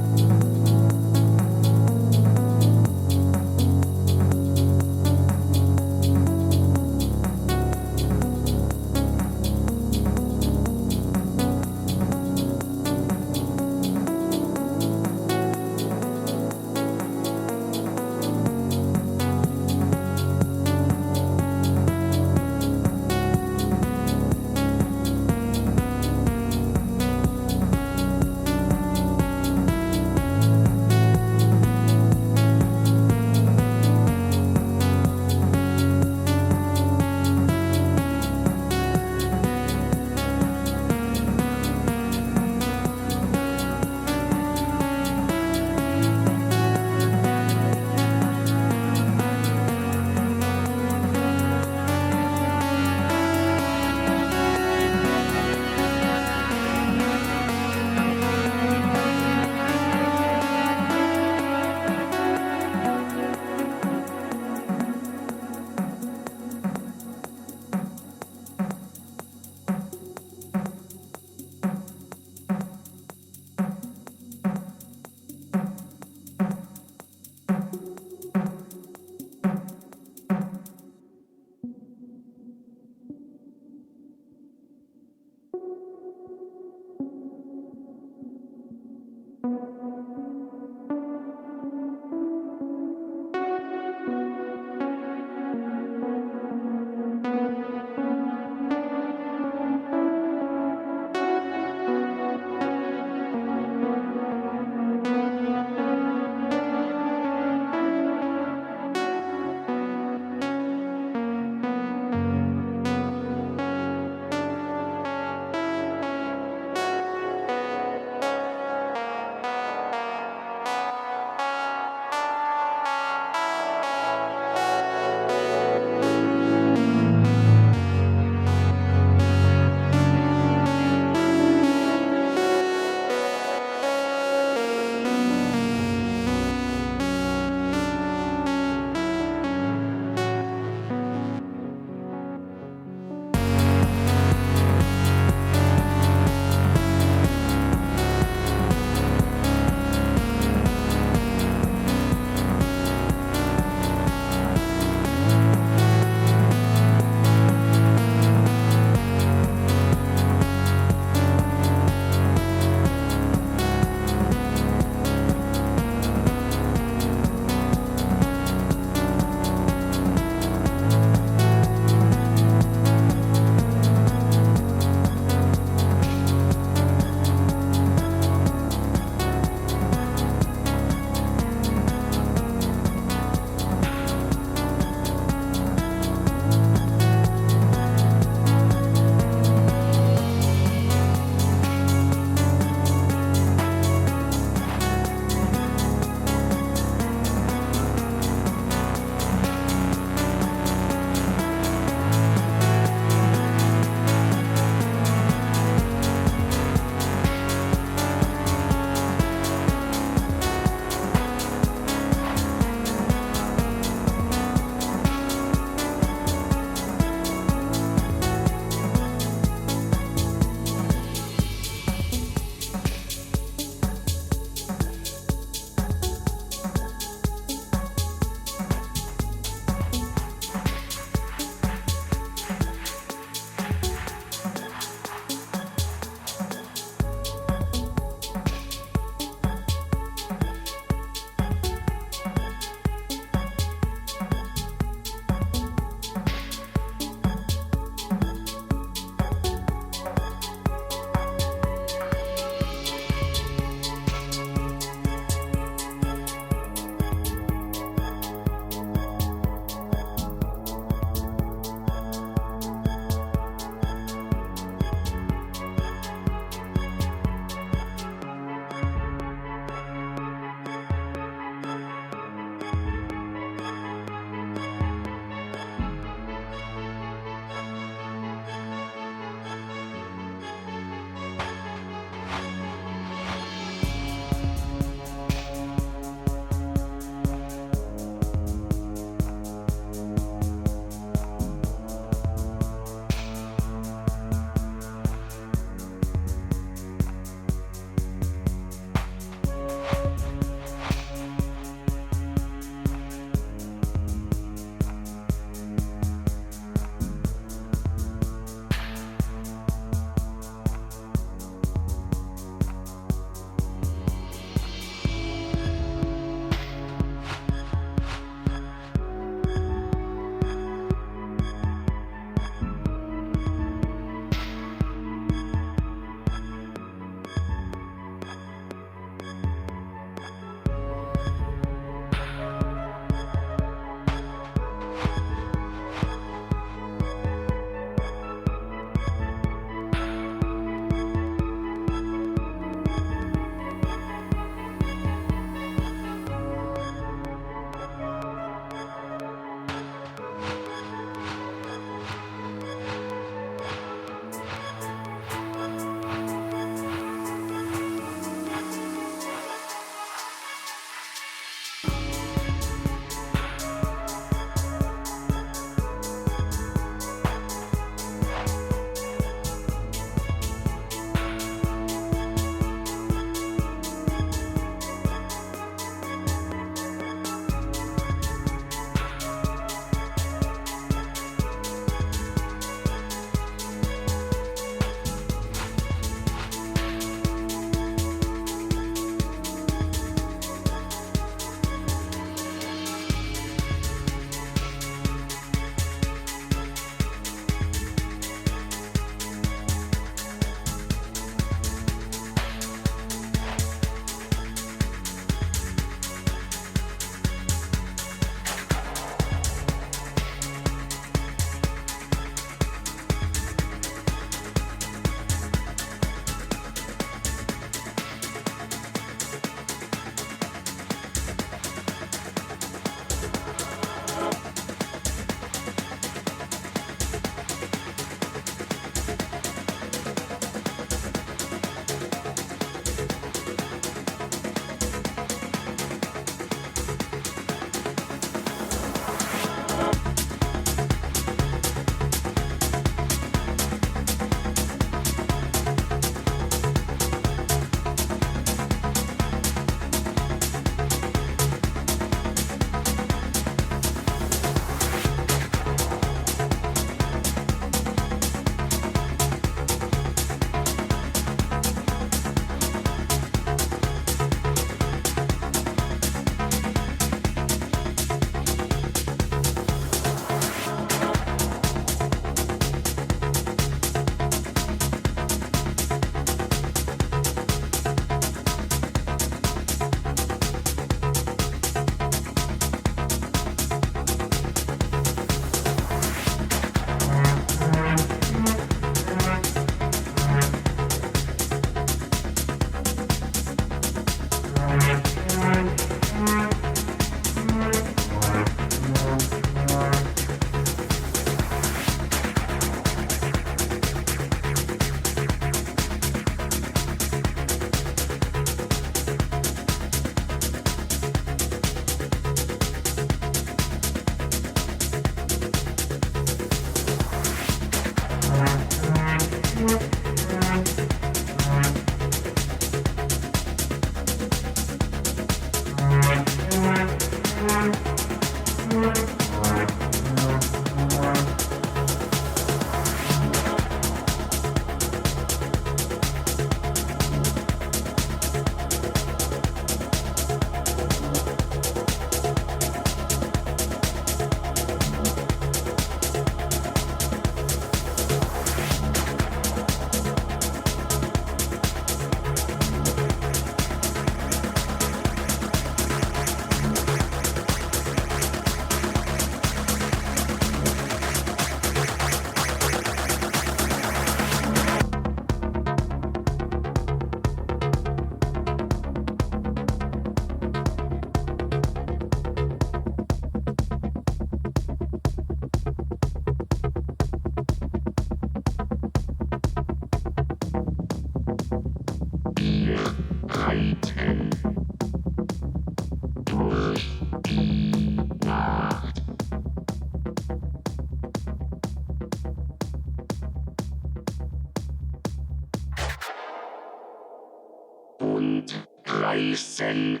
reißen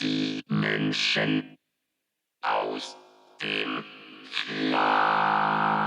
die Menschen aus dem Schlaf.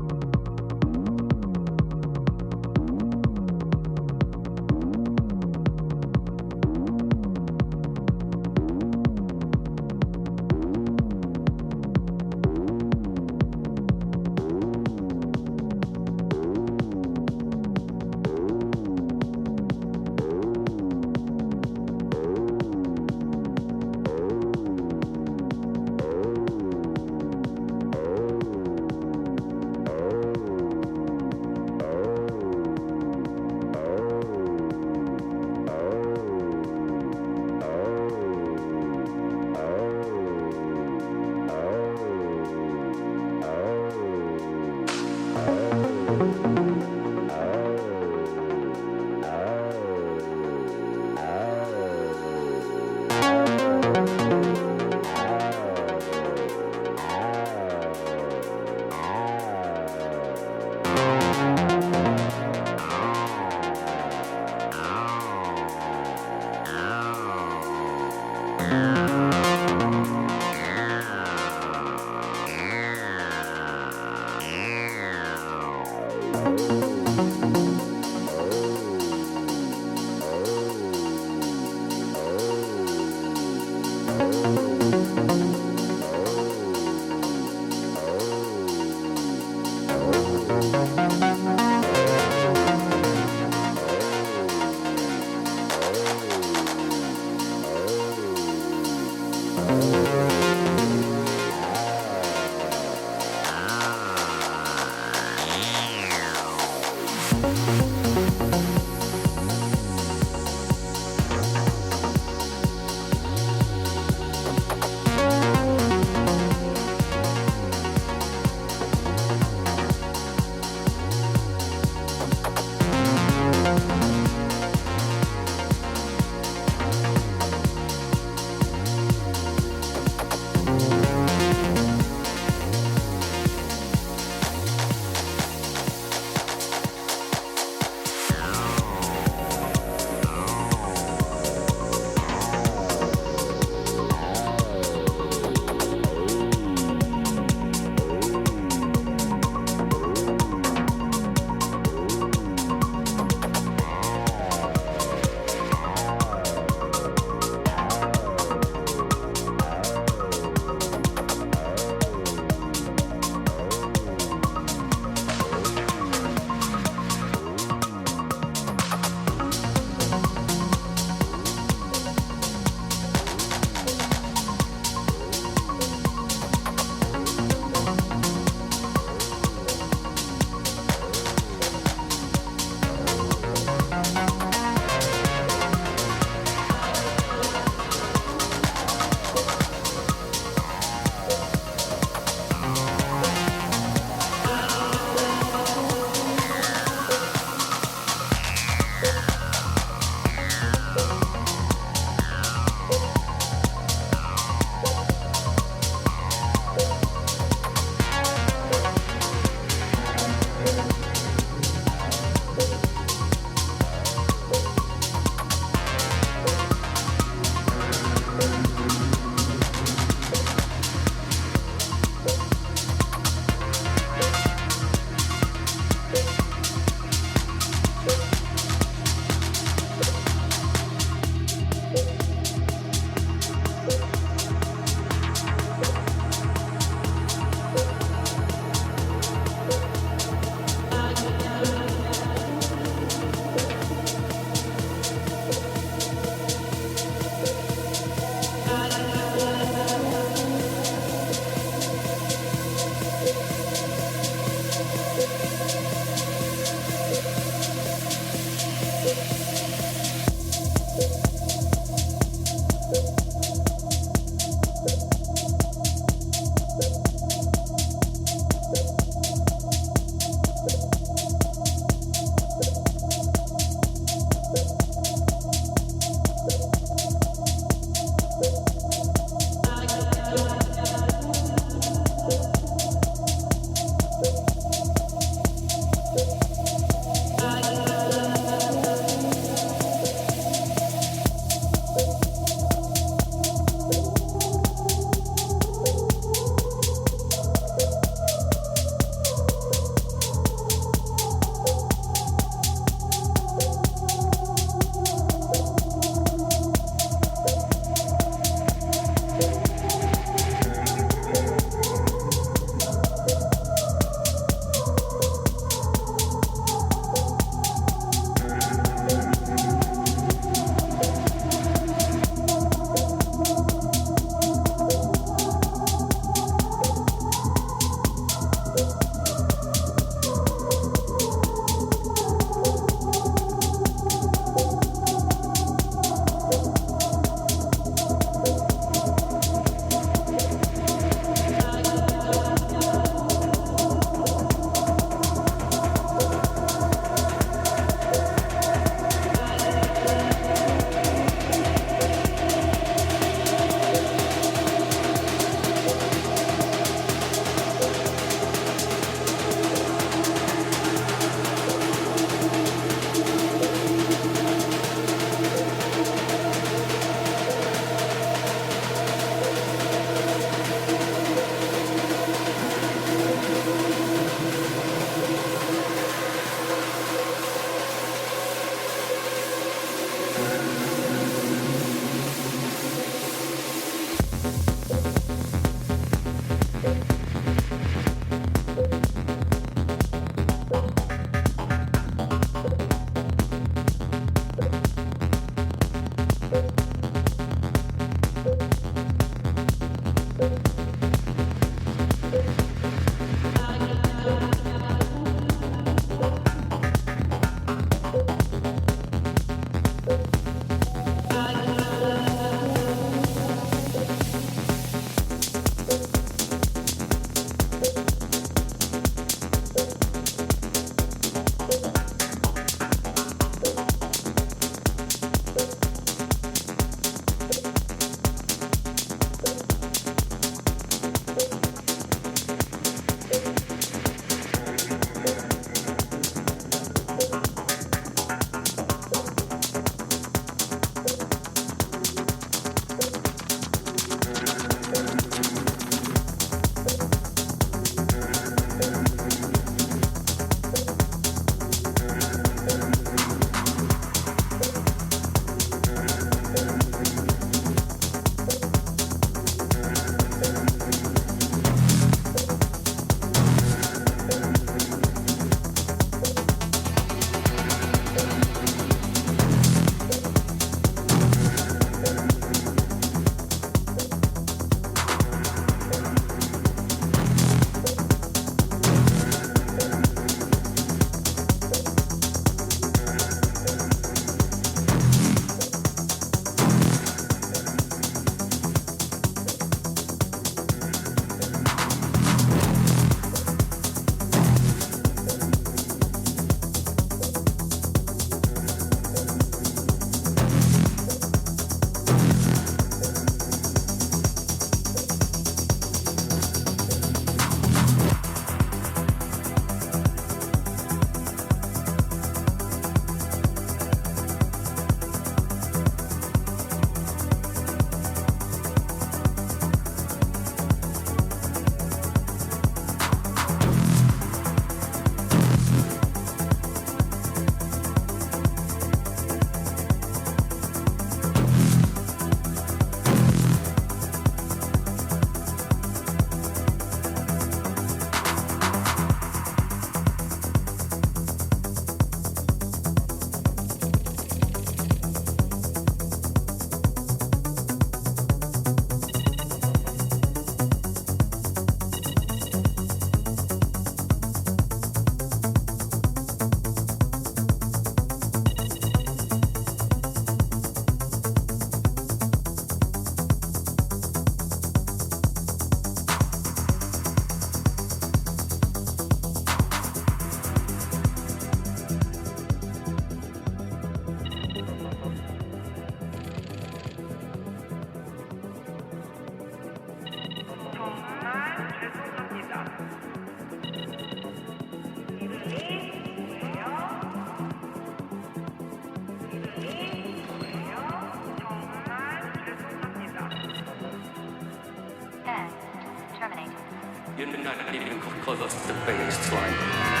You're not even close to the baseline.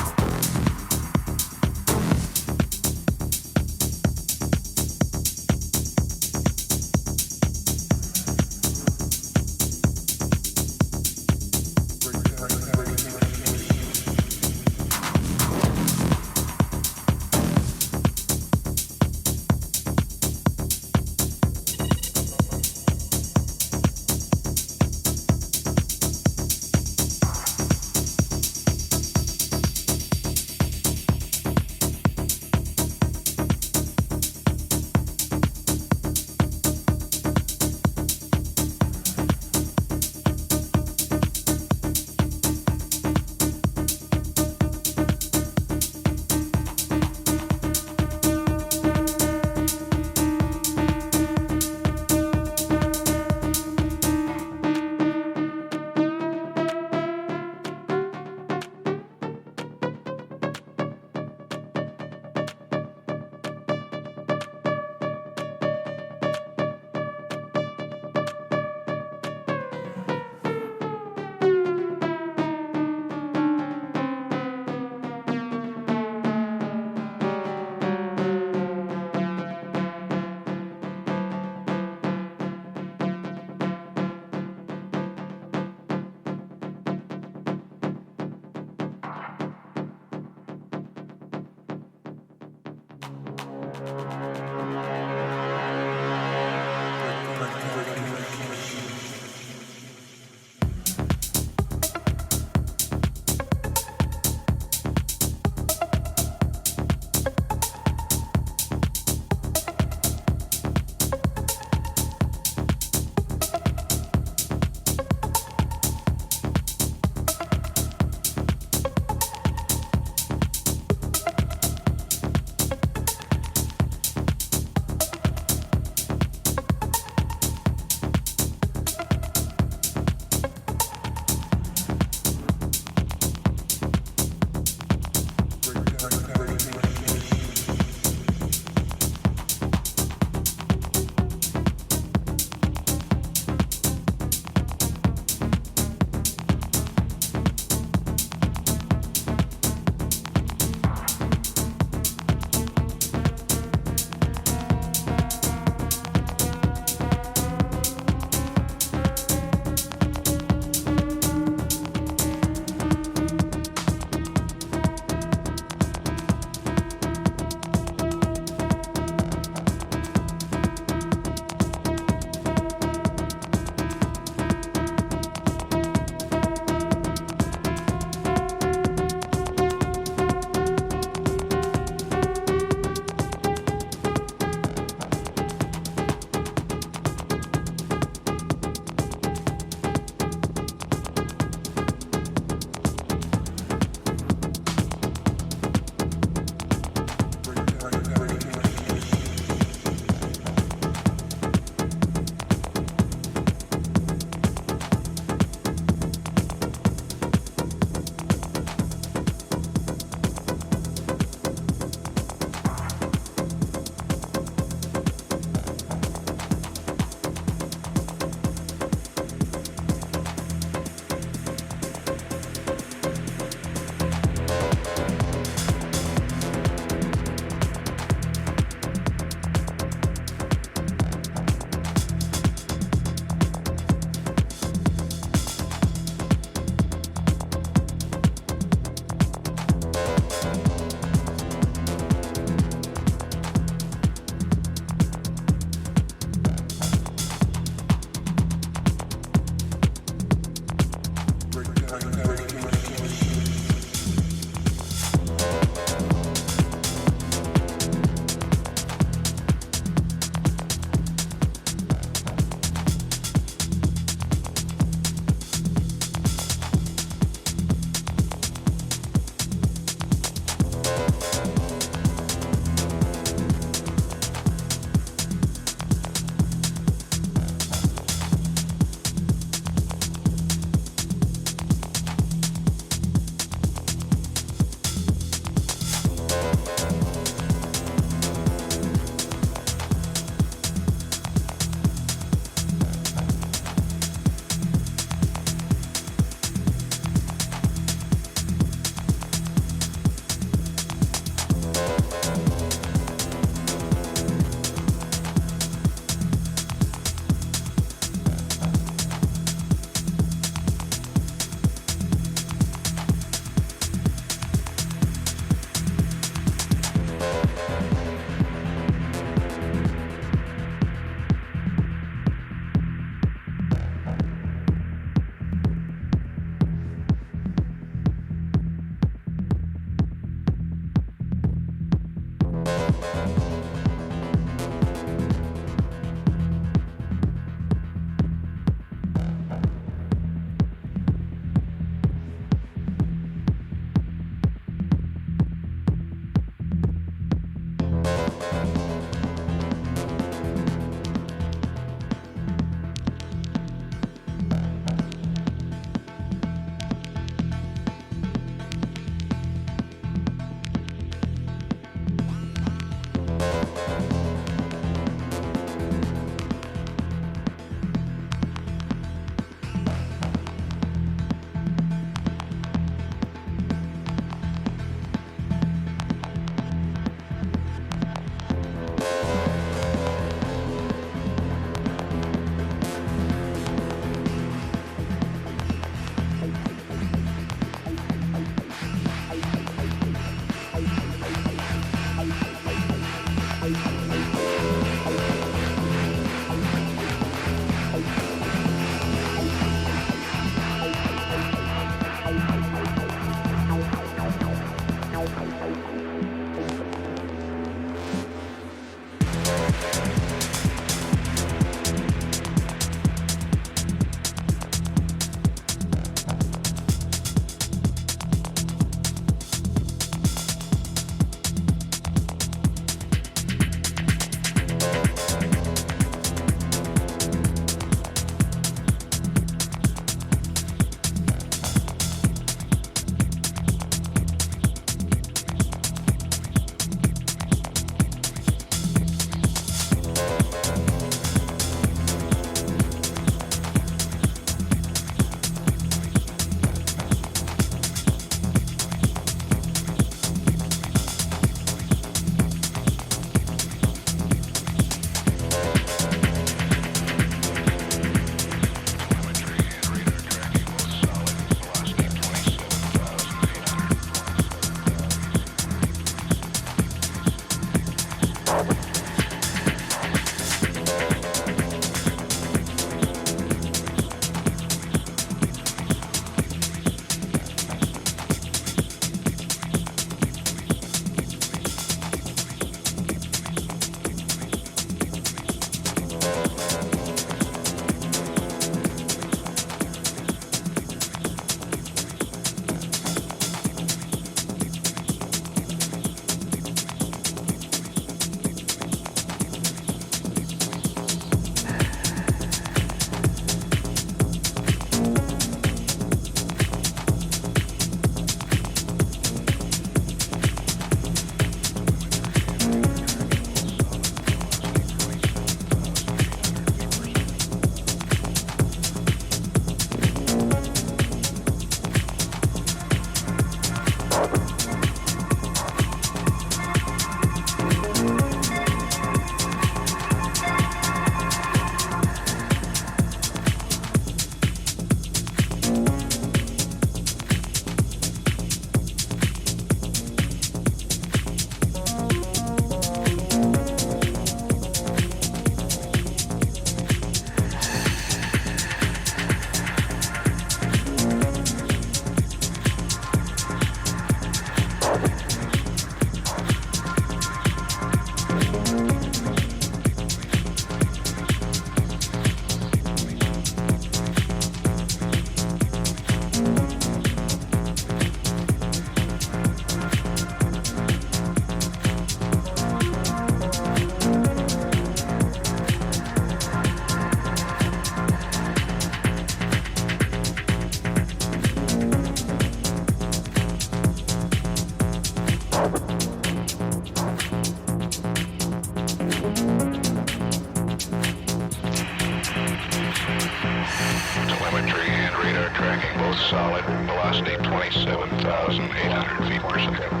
both solid. Velocity 27,800 feet per second.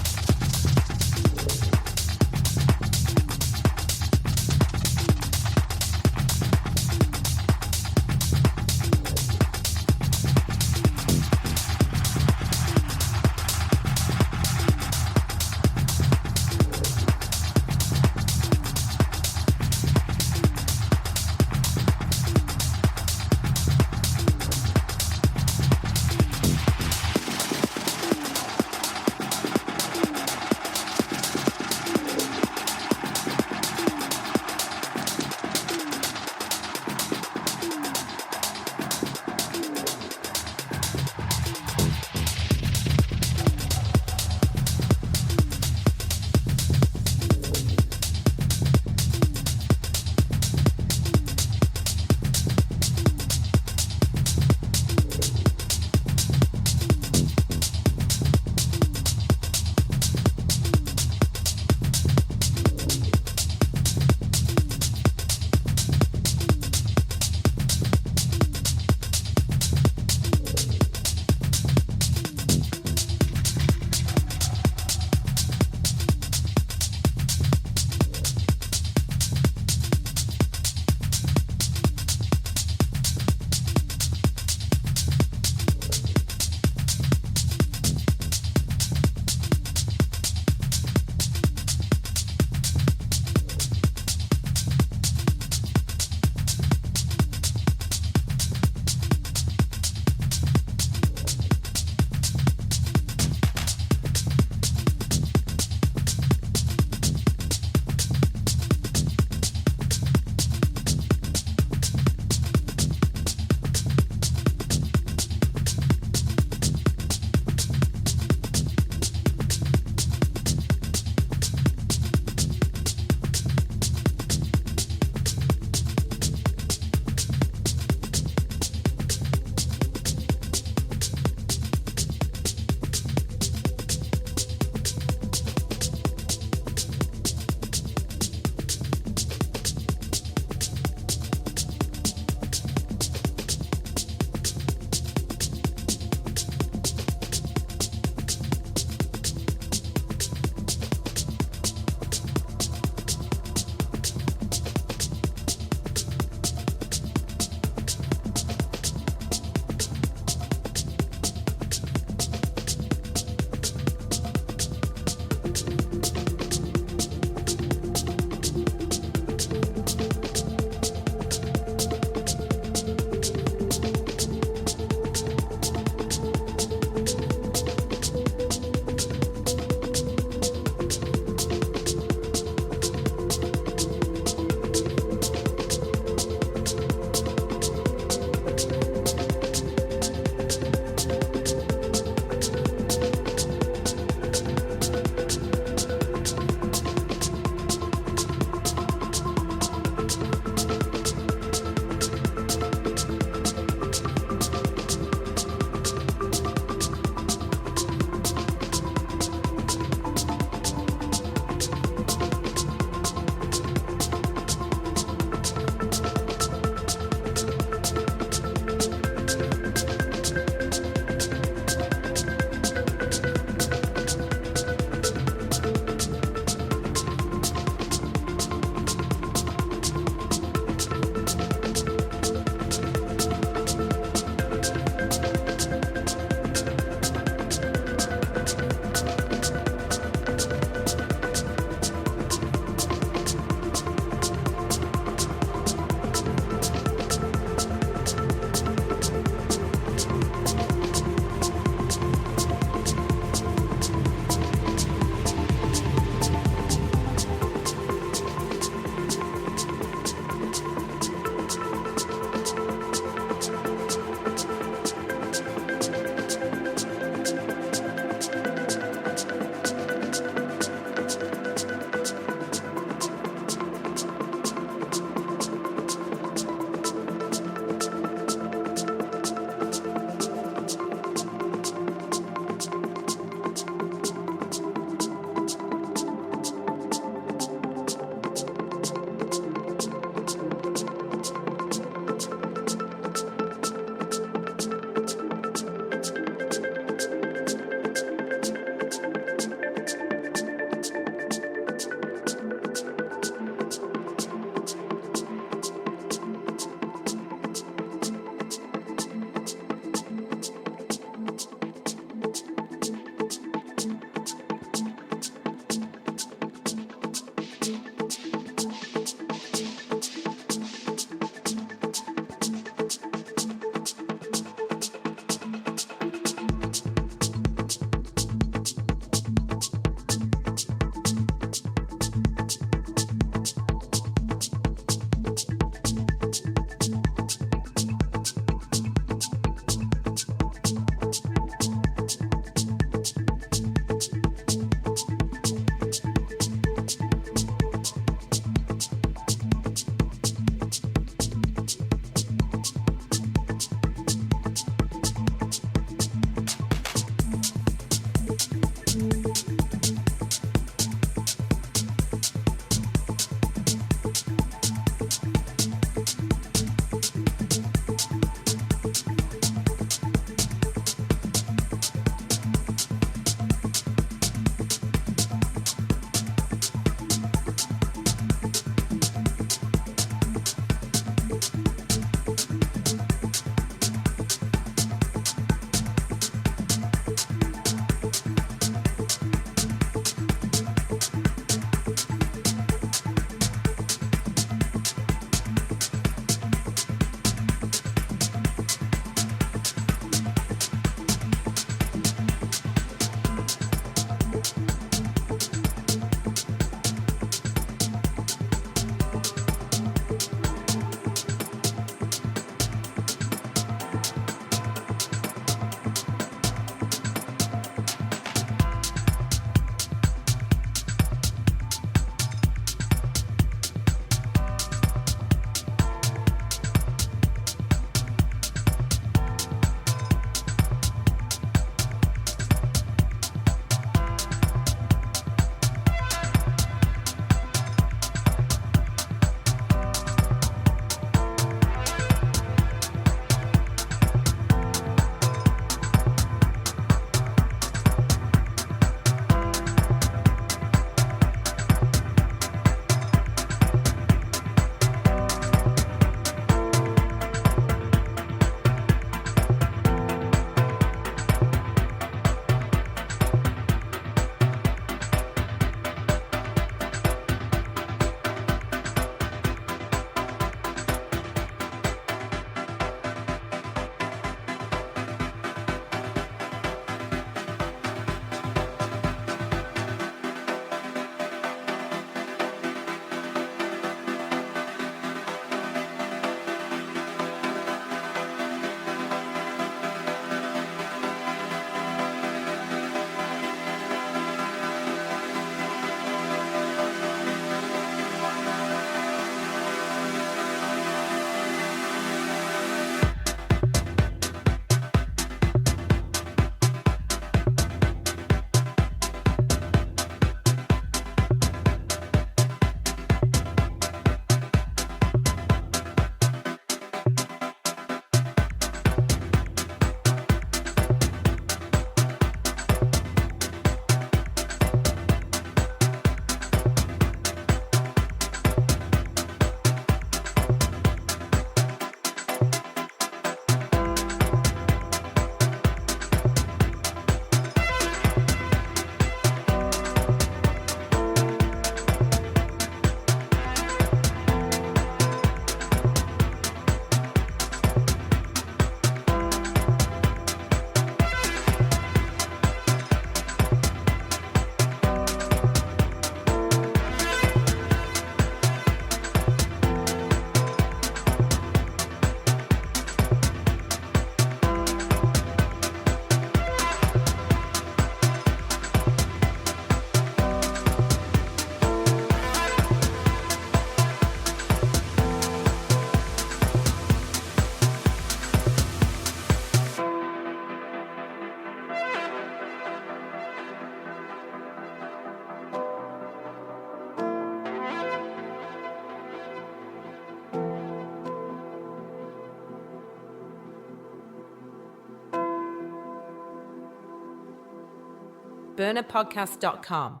burnerpodcast.com.